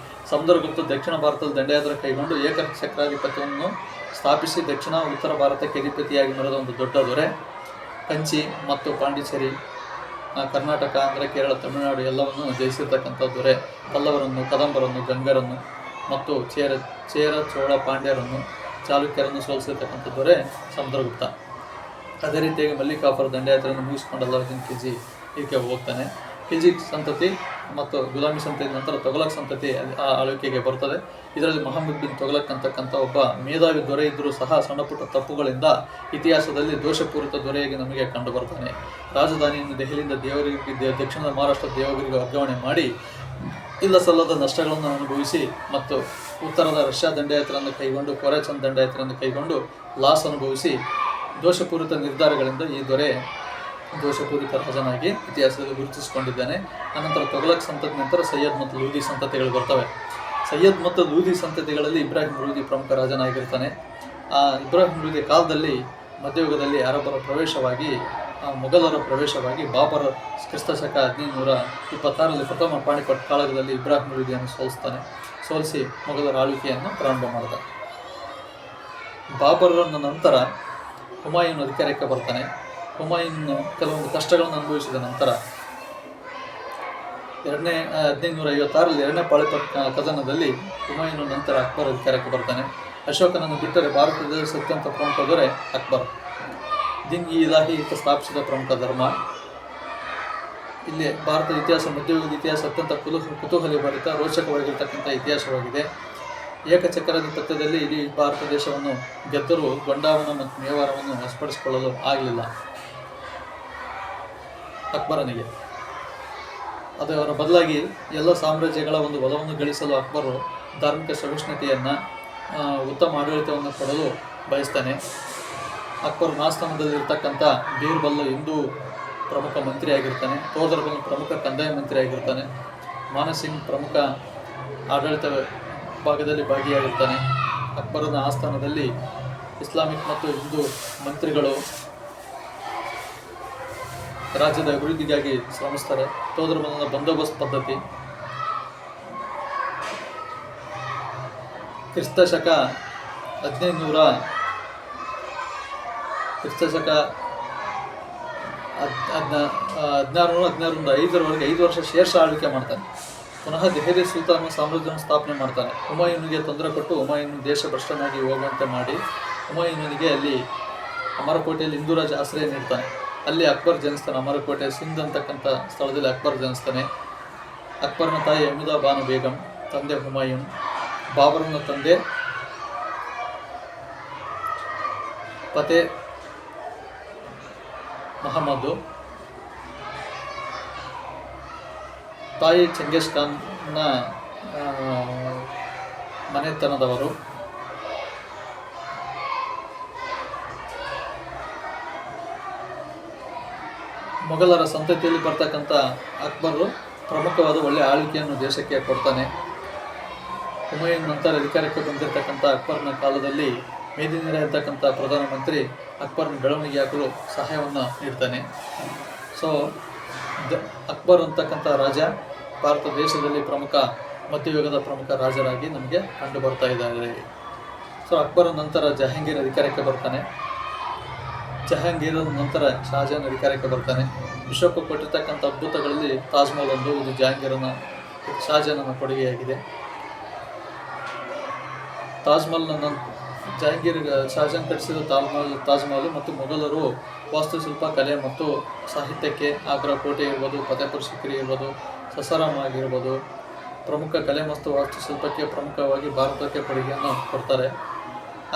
Speaker 1: ಸಮುದ್ರಗುಪ್ತ ದಕ್ಷಿಣ ಭಾರತದಲ್ಲಿ ದಂಡಯಾತ್ರೆ ಕೈಗೊಂಡು ಏಕಚಕ್ರಾಧಿಪತ್ಯವನ್ನು ಸ್ಥಾಪಿಸಿ ದಕ್ಷಿಣ ಉತ್ತರ ಭಾರತಕ್ಕೆ ಅಧಿಪತಿಯಾಗಿ ಮೆರೆದ ಒಂದು ದೊಡ್ಡ ದೊರೆ. ಕಂಚಿ ಮತ್ತು ಪಾಂಡಿಚೇರಿ, ಕರ್ನಾಟಕ, ಆಂಧ್ರ, ಕೇರಳ, ತಮಿಳುನಾಡು ಎಲ್ಲವನ್ನು ಜಯಿಸಿರ್ತಕ್ಕಂಥ ದೊರೆ. ಪಲ್ಲವರನ್ನು, ಕದಂಬರನ್ನು, ಗಂಗರನ್ನು ಮತ್ತು ಚೇರ, ಚೋಳ, ಪಾಂಡ್ಯರನ್ನು, ಚಾಲುಕ್ಯರನ್ನು ಸೋಲಿಸಿರ್ತಕ್ಕಂಥ ದೊರೆ ಸಮುದ್ರಗುಪ್ತ. ಅದೇ ರೀತಿಯಾಗಿ ಮಲ್ಲಿಕ್ ಕಾಫರ್ ದಂಡಯಾತ್ರೆಯನ್ನು ಮುಗಿಸಿಕೊಂಡು ಅಲಾವುದ್ದೀನ್ ಖಿಲ್ಜಿ ಇದಕ್ಕೆ ಹೋಗ್ತಾನೆ. ಖಿಲ್ಜಿ ಸಂತತಿ ಮತ್ತು ಗುಲಾಮಿ ಸಂತತಿ ನಂತರ ತೊಗಲಕ್ ಸಂತತಿ ಆಳ್ವಿಕೆಗೆ ಬರ್ತದೆ. ಇದರಲ್ಲಿ ಮೊಹಮ್ಮದ್ ಬಿನ್ ತೊಗಲಕ್ ಅಂತಕ್ಕಂಥ ಒಬ್ಬ ಮೇಧಾವಿ ದೊರೆ ಇದ್ದರೂ ಸಹ ಸಣ್ಣ ಪುಟ್ಟ ತಪ್ಪುಗಳಿಂದ ಇತಿಹಾಸದಲ್ಲಿ ದೋಷಪೂರಿತ ದೊರೆಯಾಗಿ ನಮಗೆ ಕಂಡು ಬರ್ತಾನೆ. ರಾಜಧಾನಿಯನ್ನು ದೆಹಲಿಯಿಂದ ದಕ್ಷಿಣದ ಮಹಾರಾಷ್ಟ್ರ ದೇವಗಿರಿಗೆ ವರ್ಗಾವಣೆ ಮಾಡಿ ಇಲ್ಲ ಸಲ್ಲದ ನಷ್ಟಗಳನ್ನು ಅನುಭವಿಸಿ ಮತ್ತು ಉತ್ತರದ ರಷ್ಯಾ ದಂಡಯಾತ್ರೆಯನ್ನು ಕೈಗೊಂಡು ಕೊರೆಚಂದ್ ದಂಡಯಾತ್ರೆಯನ್ನು ಕೈಗೊಂಡು ಲಾಸ್ ಅನುಭವಿಸಿ ದೋಷಪೂರಿತ ನಿರ್ಧಾರಗಳಿಂದ ಈ ದೊರೆ ದೋಷಪೂರಿತ ರಾಜನಾಗಿ ಇತಿಹಾಸದಲ್ಲಿ ಗುರುತಿಸಿಕೊಂಡಿದ್ದಾನೆ. ಅನಂತರ ತೊಗಲಕ್ ಸಂತತಿ ನಂತರ ಸೈಯದ್ ಮತ್ತು ಲೂದಿ ಸಂತತಿಗಳು ಬರ್ತವೆ. ಸೈಯದ್ ಮತ್ತು ಲೂದಿ ಸಂತತಿಗಳಲ್ಲಿ ಇಬ್ರಾಹಿಂ ಲೂದಿ ಪ್ರಮುಖ ರಾಜನಾಗಿರ್ತಾನೆ. ಇಬ್ರಾಹಿಂ ಲೂದಿ ಕಾಲದಲ್ಲಿ ಮಧ್ಯಯುಗದಲ್ಲಿ ಅರಬರ ಪ್ರವೇಶವಾಗಿ ಮೊಘಲರ ಪ್ರವೇಶವಾಗಿ ಬಾಬರ್ ಕ್ರಿಸ್ತಶಕ 1526ರಲ್ಲಿ ಪ್ರಥಮ ಪಾಣಿಪಟ್ ಕಾಳಗದಲ್ಲಿ ಇಬ್ರಾಹಿಂ ಲೂದಿಯನ್ನು ಸೋಲಿಸಿ ಮೊಘಲರ ಆಳ್ವಿಕೆಯನ್ನು ಪ್ರಾರಂಭ ಮಾಡ್ತಾನೆ. ಬಾಬರನ ನಂತರ ಹುಮಾಯೂನ್ ಅಧಿಕಾರಕ್ಕೆ ಬರ್ತಾನೆ. ಹುಮಾಯೂನ್ ಕೆಲವೊಂದು ಕಷ್ಟಗಳನ್ನು ಅನುಭವಿಸಿದ ನಂತರ 1556ರಲ್ಲಿ ಎರಡನೇ ಪಾಣಿಪಟ್ ಕದನದಲ್ಲಿ ಹುಮಾಯೂನ್ ನಂತರ ಅಕ್ಬರ್ ಅಧಿಕಾರಕ್ಕೆ ಬರ್ತಾನೆ. ಅಶೋಕನನ್ನು ಬಿಟ್ಟರೆ ಭಾರತದಲ್ಲಿ ಅತ್ಯಂತ ಪ್ರಮುಖ ದೊರೆ ಅಕ್ಬರ್. ದಿನ್-ಇ ಇಲಾಹಿ ಈತ ಸ್ಥಾಪಿಸಿದ ಪ್ರಮುಖ ಧರ್ಮ. ಇಲ್ಲಿ ಭಾರತದ ಇತಿಹಾಸ, ಮಧ್ಯಯುಗದ ಇತಿಹಾಸ ಅತ್ಯಂತ ಕುತೂಹಲಭರಿತ ರೋಚಕವಾಗಿರ್ತಕ್ಕಂಥ ಇತಿಹಾಸವಾಗಿದೆ. ಏಕಚಕ್ರಾಧಿಪತ್ಯದಲ್ಲಿ ಇಡೀ ಭಾರತ ದೇಶವನ್ನು ಗೆದ್ದರೂ ಗೊಂಡಾವನ ಮತ್ತು ಮೇವಾರವನ್ನು ವಶಪಡಿಸಿಕೊಳ್ಳಲು ಆಗಲಿಲ್ಲ ಅಕ್ಬರನಿಗೆ. ಅದರ ಬದಲಾಗಿ ಎಲ್ಲ ಸಾಮ್ರಾಜ್ಯಗಳ ಒಂದು ಬಲವನ್ನು ಗಳಿಸಲು ಅಕ್ಬರು ಧಾರ್ಮಿಕ ಸಹಿಷ್ಣುತೆಯನ್ನು, ಉತ್ತಮ ಆಡಳಿತವನ್ನು ಕೊಡಲು ಬಯಸ್ತಾನೆ. ಅಕ್ಬರ್ ಆಸ್ಥಾನದಲ್ಲಿರ್ತಕ್ಕಂಥ ಬೀರ್ಬಲ್ ಹಿಂದೂ ಪ್ರಮುಖ ಮಂತ್ರಿ ಆಗಿರ್ತಾನೆ. ತೋದರ್ಬಲ್ ಪ್ರಮುಖ ಕಂದಾಯ ಮಂತ್ರಿ ಆಗಿರ್ತಾನೆ. ಮಾನಸಿಂಗ್ ಪ್ರಮುಖ ಆಡಳಿತ ಭಾಗದಲ್ಲಿ ಭಾಗಿಯಾಗಿರ್ತಾನೆ. ಅಕ್ಬರನ ಆಸ್ಥಾನದಲ್ಲಿ ಇಸ್ಲಾಮಿಕ್ ಮತ್ತು ಹಿಂದೂ ಮಂತ್ರಿಗಳು ರಾಜ್ಯದ ಅಭಿವೃದ್ಧಿಗಾಗಿ ಶ್ರಮಿಸ್ತಾರೆ. ತೋದರ್ಬಲ್ನ ಬಂದೋಬಸ್ತ್ ಪದ್ಧತಿ ಕ್ರಿಸ್ತಶಕ 1615ರವರೆಗೆ 5 ವರ್ಷ ಶೇರ್ಷಾ ಆಳ್ವಿಕೆ ಮಾಡ್ತಾನೆ. ಪುನಃ ದೆಹಲಿ ಸುಲ್ತಾನ ಸಾಮ್ರಾಜ್ಯವನ್ನು ಸ್ಥಾಪನೆ ಮಾಡ್ತಾನೆ. ಹುಮಾಯೂನಿಗೆ ತೊಂದರೆ ಕೊಟ್ಟು ಹುಮಾಯೂನ್ ದೇಶ ಭ್ರಷ್ಟನಾಗಿ ಹೋಗುವಂತೆ ಮಾಡಿ ಹುಮಾಯೂನಿಗೆ ಅಲ್ಲಿ ಅಮರಕೋಟೆಯಲ್ಲಿ ಹಿಂದೂರಾಜ ಆಶ್ರಯ ನೀಡ್ತಾನೆ. ಅಲ್ಲಿ ಅಕ್ಬರ್ ಜನಿಸ್ತಾನೆ. ಅಮರಕೋಟೆ ಸಿಂಧ್ ಅಂತಕ್ಕಂಥ ಸ್ಥಳದಲ್ಲಿ ಅಕ್ಬರ್ ಜನಿಸ್ತಾನೆ. ಅಕ್ಬರ್ನ ತಾಯಿ ಹಮೀದಾ ಬಾನು ಬೇಗಂ, ತಂದೆ ಹುಮಾಯೂನ್. ಬಾಬರನ ತಂದೆ ಫತೆ ಮಹಮ್ಮದು, ತಾಯಿ ಚೆಂಗಿಸ್ ಖಾನ್ನ ಮನೆತನದವರು. ಮೊಘಲರ ಸಂತತಿಯಲ್ಲಿ ಬರ್ತಕ್ಕಂಥ ಅಕ್ಬರು ಪ್ರಮುಖವಾದ ಒಳ್ಳೆಯ ಆಳ್ವಿಕೆಯನ್ನು ದೇಶಕ್ಕೆ ಕೊಡ್ತಾನೆ. ಹುಮಾಯೂನ್ ನಂತರ ಅಧಿಕಾರಕ್ಕೆ ಬಂದಿರತಕ್ಕಂಥ ಅಕ್ಬರ್ನ ಕಾಲದಲ್ಲಿ ಮೇದಿನಿರ ಇರ್ತಕ್ಕಂಥ ಪ್ರಧಾನಮಂತ್ರಿ ಅಕ್ಬರ್ನ ಬೆಳವಣಿಗೆ ಹಾಕಲು ಸಹಾಯವನ್ನು ನೀಡ್ತಾನೆ. ಸೊ ಅಕ್ಬರ್ ಅಂತಕ್ಕಂಥ ರಾಜ ಭಾರತ ದೇಶದಲ್ಲಿ ಮಧ್ಯಯುಗದ ಪ್ರಮುಖ ರಾಜರಾಗಿ ನಮಗೆ ಕಂಡು ಬರ್ತಾ ಇದ್ದಾರೆ. ಸೊ ಅಕ್ಬರ್ ನಂತರ ಜಹಾಂಗೀರ್ ಅಧಿಕಾರಕ್ಕೆ ಬರ್ತಾನೆ. ಜಹಾಂಗೀರ್ ನಂತರ ಶಹಜಹಾನ್ ಅಧಿಕಾರಕ್ಕೆ ಬರ್ತಾನೆ. ವಿಶ್ವಕ್ಕೆ ಕೊಟ್ಟಿರ್ತಕ್ಕಂಥ ಅದ್ಭುತಗಳಲ್ಲಿ ತಾಜ್ ಮಹಲ್ ಒಂದು, ಇದು ಜಹಾಂಗೀರನ ಶಹಜಾನನ ಕೊಡುಗೆಯಾಗಿದೆ. ತಾಜ್ಮಹಲ್ನ ಜಹಾಂಗೀರ್ ಶಹಜಾನ್ ಕಟ್ಟಿಸಿದ ತಾಜ್ ಮಹಲ್ ಮತ್ತು ಮೊಘಲರು ವಾಸ್ತುಶಿಲ್ಪ, ಕಲೆ ಮತ್ತು ಸಾಹಿತ್ಯಕ್ಕೆ ಆಗ್ರಾ ಕೋಟೆ ಇರ್ಬೋದು, ಫತೇಪುರ್ ಸಿಕ್ರಿ ಇರ್ಬೋದು, ಸಸಾರಾಮ್ ಆಗಿರ್ಬೋದು, ಪ್ರಮುಖ ಕಲೆ ಮತ್ತು ವಾಸ್ತುಶಿಲ್ಪಕ್ಕೆ ಪ್ರಮುಖವಾಗಿ ಭಾರತಕ್ಕೆ ಕೊಡುಗೆಯನ್ನು ಕೊಡ್ತಾರೆ.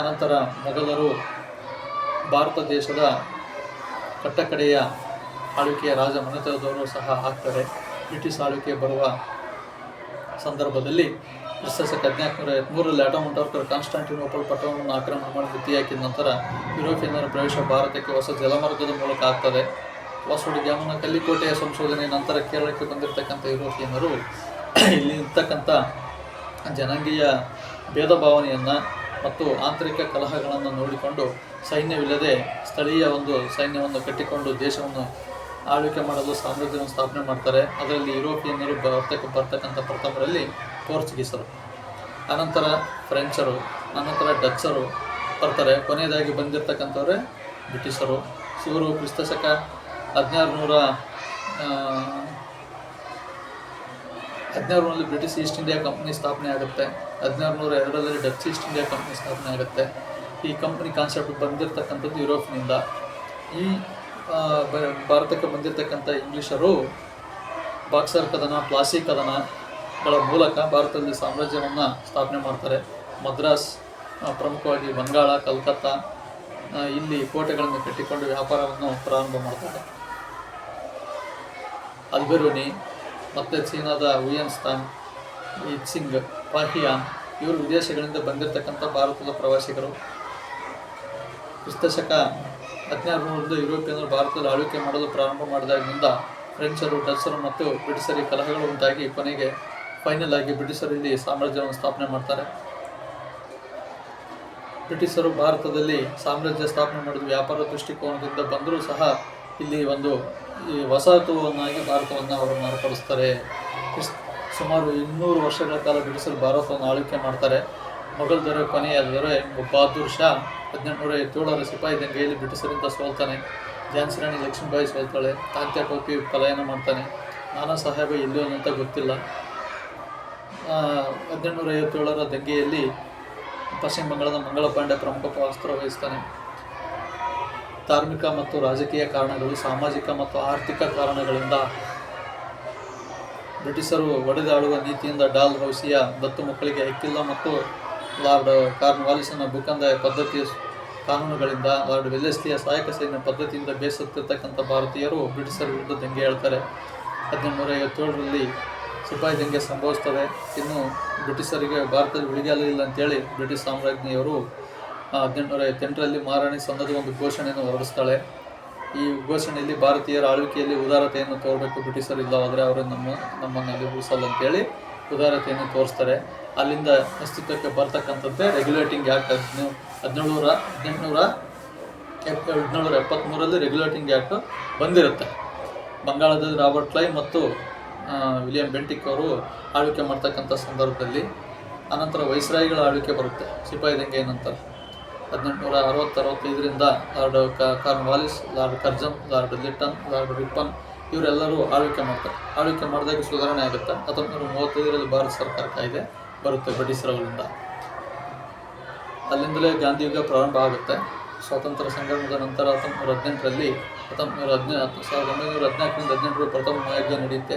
Speaker 1: ಅನಂತರ ಮೊಘಲರು ಭಾರತ ದೇಶದ ಕಟ್ಟಕಡೆಯ ಆಳ್ವಿಕೆಯ ರಾಜ ಮನೆತನದವರು ಸಹ ಆಗ್ತಾರೆ. ಬ್ರಿಟಿಷ್ ಆಳ್ವಿಕೆ ಬರುವ ಸಂದರ್ಭದಲ್ಲಿ ಕ್ರಿಸ್ತಶಕ 1453ರಲ್ಲಿ ಆಟೋಮನ್ ಟರ್ಕರು ಕಾನ್ಸ್ಟಾಂಟಿನೋಪಲ್ ಪಟ್ಟಣವನ್ನು ಆಕ್ರಮಣ ಮಾಡಿ ಮುತ್ತಿ ಹಾಕಿದ ನಂತರ ಯುರೋಪಿಯನ್ನರ ಪ್ರವೇಶ ಭಾರತಕ್ಕೆ ಹೊಸ ಜಲಮಾರ್ಗದ ಮೂಲಕ ಆಗ್ತದೆ. ವಾಸ್ಕೋ ಡಿ ಗಾಮನ ಕಲ್ಲಿಕೋಟೆಯ ಸಂಶೋಧನೆ ನಂತರ ಕೇರಳಕ್ಕೆ ಬಂದಿರತಕ್ಕಂಥ ಯುರೋಪಿಯನ್ನರು ಇಲ್ಲಿ ಇರ್ತಕ್ಕಂಥ ಜನಾಂಗೀಯ ಭೇದ ಭಾವನೆಯನ್ನು ಮತ್ತು ಆಂತರಿಕ ಕಲಹಗಳನ್ನು ನೋಡಿಕೊಂಡು ಸೈನ್ಯವಿಲ್ಲದೆ ಸ್ಥಳೀಯ ಒಂದು ಸೈನ್ಯವನ್ನು ಕಟ್ಟಿಕೊಂಡು ದೇಶವನ್ನು ಆಳ್ವಿಕೆ ಮಾಡಲು ಸಾಮ್ರಾಜ್ಯವನ್ನು ಸ್ಥಾಪನೆ ಮಾಡ್ತಾರೆ. ಅದರಲ್ಲಿ ಯುರೋಪಿಯನ್ನರು ಬರ್ತಕ್ಕಂಥ ಪ್ರಥಮರಲ್ಲಿ ಪೋರ್ಚುಗೀಸರು, ಅನಂತರ ಫ್ರೆಂಚರು, ಅನಂತರ ಡಚ್ಚರು ಬರ್ತಾರೆ. ಕೊನೆಯದಾಗಿ ಬಂದಿರತಕ್ಕಂಥವ್ರೆ ಬ್ರಿಟಿಷರು. ಇವರು ಕ್ರಿಸ್ತಶಕ 1600ರಲ್ಲಿ ಬ್ರಿಟಿಷ್ ಈಸ್ಟ್ ಇಂಡಿಯಾ ಕಂಪ್ನಿ ಸ್ಥಾಪನೆ ಆಗುತ್ತೆ. 1602ರಲ್ಲಿ ಡಚ್ ಈಸ್ಟ್ ಇಂಡಿಯಾ ಕಂಪ್ನಿ ಸ್ಥಾಪನೆ ಆಗುತ್ತೆ. ಈ ಕಂಪ್ನಿ ಕಾನ್ಸೆಪ್ಟ್ ಬಂದಿರತಕ್ಕಂಥದ್ದು ಯುರೋಪ್ನಿಂದ. ಈ ಭಾರತಕ್ಕೆ ಬಂದಿರತಕ್ಕಂಥ ಇಂಗ್ಲೀಷರು ಬಾಕ್ಸರ್ ಕದನ, ಪ್ಲಾಸಿ ಕದನಗಳ ಮೂಲಕ ಭಾರತದಲ್ಲಿ ಸಾಮ್ರಾಜ್ಯವನ್ನು ಸ್ಥಾಪನೆ ಮಾಡ್ತಾರೆ. ಮದ್ರಾಸ್, ಪ್ರಮುಖವಾಗಿ ಬಂಗಾಳ, ಕಲ್ಕತ್ತಾ ಇಲ್ಲಿ ಕೋಟೆಗಳನ್ನು ಕಟ್ಟಿಕೊಂಡು ವ್ಯಾಪಾರವನ್ನು ಪ್ರಾರಂಭ ಮಾಡ್ತಾರೆ. ಅಲ್ಬೆರೋನಿ ಮತ್ತು ಚೀನಾದ ಹುಯನ್ಸ್ತಾನ್, ಇತ್ಸಿಂಗ್, ಪಾಹಿಯಾನ್ ಇವರು ವಿದೇಶಗಳಿಂದ ಬಂದಿರತಕ್ಕಂಥ ಭಾರತದ ಪ್ರವಾಸಿಗರು. ಕ್ರಿಸ್ತಶಕ 1600ರಿಂದ ಯುರೋಪಿಯನ್ನರು ಭಾರತದಲ್ಲಿ ಆಳ್ವಿಕೆ ಮಾಡಲು ಪ್ರಾರಂಭ ಮಾಡಿದಾಗಿನಿಂದ ಫ್ರೆಂಚರು, ಡಚ್ಚರು ಮತ್ತು ಬ್ರಿಟಿಷರಿಗೆ ಕಲಹಗಳು ಉಂಟಾಗಿ ಕೊನೆಗೆ ಫೈನಲ್ ಆಗಿ ಬ್ರಿಟಿಷರು ಇಲ್ಲಿ ಸಾಮ್ರಾಜ್ಯವನ್ನು ಸ್ಥಾಪನೆ ಮಾಡ್ತಾರೆ. ಬ್ರಿಟಿಷರು ಭಾರತದಲ್ಲಿ ಸಾಮ್ರಾಜ್ಯ ಸ್ಥಾಪನೆ ಮಾಡಿದ ವ್ಯಾಪಾರ ದೃಷ್ಟಿಕೋನದಿಂದ ಬಂದರೂ ಸಹ ಇಲ್ಲಿ ಒಂದು ಈ ವಸಾಹತುವನ್ನಾಗಿ ಭಾರತವನ್ನು ಅವರು ಮಾರ್ಪಡಿಸ್ತಾರೆ. ಸುಮಾರು 200 ವರ್ಷಗಳ ಕಾಲ ಬ್ರಿಟಿಷರು ಭಾರತವನ್ನು ಆಳ್ವಿಕೆ ಮಾಡ್ತಾರೆ. ಮೊಘಲ್ ದೊರೆ ಕೊನೆಯ ದೊರೆ ಬಹದ್ದೂರ್ ಶಾ 1807ರ ಸಿಪಾಯಿ ದಂಗೆಯಲ್ಲಿ ಬ್ರಿಟಿಷರಿಂದ ಸೋಲ್ತಾನೆ. ಝಾನ್ಸಿ ರಾಣಿ ಲಕ್ಷ್ಮೀಬಾಯಿ ಸೋಲ್ತಾಳೆ. ತಾತ್ಯಾ ಟೋಪಿ ಪಲಾಯನ ಮಾಡ್ತಾನೆ. ನಾನಾ ಸಾಹೇಬ ಎಲ್ಲೋ ಅಂತ ಗೊತ್ತಿಲ್ಲ. 1857ರ ದಂಗೆಯಲ್ಲಿ ಪಶ್ಚಿಮ ಬಂಗಾಳದ ಮಂಗಳ ಪಾಂಡೆ ಪ್ರಮುಖ ಪಾತ್ರ ವಹಿಸ್ತಾನೆ. ಧಾರ್ಮಿಕ ಮತ್ತು ರಾಜಕೀಯ ಕಾರಣಗಳು, ಸಾಮಾಜಿಕ ಮತ್ತು ಆರ್ಥಿಕ ಕಾರಣಗಳಿಂದ ಬ್ರಿಟಿಷರು ಒಡೆದಾಳುವ ನೀತಿಯಿಂದ ಡಾಲ್ ಹೌಸಿಯ ದತ್ತು ಮಕ್ಕಳಿಗೆ ಹಕ್ಕಿಲ್ಲ ಮತ್ತು ಲಾರ್ಡ್ ಕಾರ್ನ್ವಾಲಿಸನ ಭೂಕಂದಾಯ ಪದ್ಧತಿಯ ಕಾನೂನುಗಳಿಂದ, ಲಾರ್ಡ್ ವೆಲ್ಲೆಸ್ಲಿಯ ಸಹಾಯಕ ಸೈನ್ಯ ಪದ್ಧತಿಯಿಂದ ಬೇಸತ್ತಿರ್ತಕ್ಕಂಥ ಭಾರತೀಯರು ಬ್ರಿಟಿಷರ ವಿರುದ್ಧ ದಂಗೆ ಹೇಳ್ತಾರೆ. 1857ರಲ್ಲಿ ಸಿಪಾಯಿ ದಂಗೆ ಸಂಭವಿಸ್ತದೆ. ಇನ್ನು ಬ್ರಿಟಿಷರಿಗೆ ಭಾರತದಲ್ಲಿ ಉಳಿಗಾಲಿಲ್ಲ ಅಂತೇಳಿ ಬ್ರಿಟಿಷ್ ಸಾಮ್ರಾಜ್ಞಿಯವರು 1808ರಲ್ಲಿ ಮಹಾರಾಣಿ ಸನ್ನದ ಒಂದು ಘೋಷಣೆಯನ್ನು ಹೊರಡಿಸ್ತಾಳೆ. ಈ ಘೋಷಣೆಯಲ್ಲಿ ಭಾರತೀಯರ ಆಳ್ವಿಕೆಯಲ್ಲಿ ಉದಾರತೆಯನ್ನು ತೋರಬೇಕು, ಬ್ರಿಟಿಷರು ಇಲ್ಲವಾದರೆ ಅವರು ನಮ್ಮನ್ನಲ್ಲಿ ಉಳಿಸಲ್ಲ ಅಂತೇಳಿ ಉದಾರತೆಯನ್ನು ತೋರಿಸ್ತಾರೆ. ಅಲ್ಲಿಂದ ಅಸ್ತಿತ್ವಕ್ಕೆ ಬರ್ತಕ್ಕಂಥದ್ದೇ ರೆಗ್ಯುಲೇಟಿಂಗ್ ಆ್ಯಕ್ಟ್. 1773ರಲ್ಲಿ ರೆಗ್ಯುಲೇಟಿಂಗ್ ಆ್ಯಕ್ಟ್ ಬಂದಿರುತ್ತೆ. ಬಂಗಾಳದಲ್ಲಿ ರಾಬರ್ಟ್ ಕ್ಲೈವ್ ಮತ್ತು ವಿಲಿಯಂ ಬೆಂಟಿಕ್ ಅವರು ಆಳ್ವಿಕೆ ಮಾಡ್ತಕ್ಕಂಥ ಸಂದರ್ಭದಲ್ಲಿ ಅನಂತರ ವೈಸ್ರಾಯಿಗಳ ಆಳ್ವಿಕೆ ಬರುತ್ತೆ ಸಿಪಾಯಿ ದಂಗೆಯ ನಂತರ. 1860-65ರಿಂದ Lord Cornwallis, Lord Curzon, Lord Lytton, Lord Ripon ಇವರೆಲ್ಲರೂ ಆಳ್ವಿಕೆ ಮಾಡ್ತಾರೆ. ಆಳ್ವಿಕೆ ಮಾಡಿದಾಗ ಸುಧಾರಣೆ ಆಗುತ್ತೆ. 1935ರಲ್ಲಿ ಭಾರತ ಸರ್ಕಾರ ಕಾಯ್ದೆ ಬರುತ್ತೆ ಬ್ರಿಟಿಷರವರಿಂದ. ಅಲ್ಲಿಂದಲೇ ಗಾಂಧಿಯುಗ ಪ್ರಾರಂಭ ಆಗುತ್ತೆ. ಸ್ವಾತಂತ್ರ್ಯ ಸಂಗ್ರಾಮದ ನಂತರ 1918ರಲ್ಲಿ 1914ರಿಂದ ಪ್ರಥಮ ಮಹಾಯುದ್ಧ ನಡೆಯುತ್ತೆ.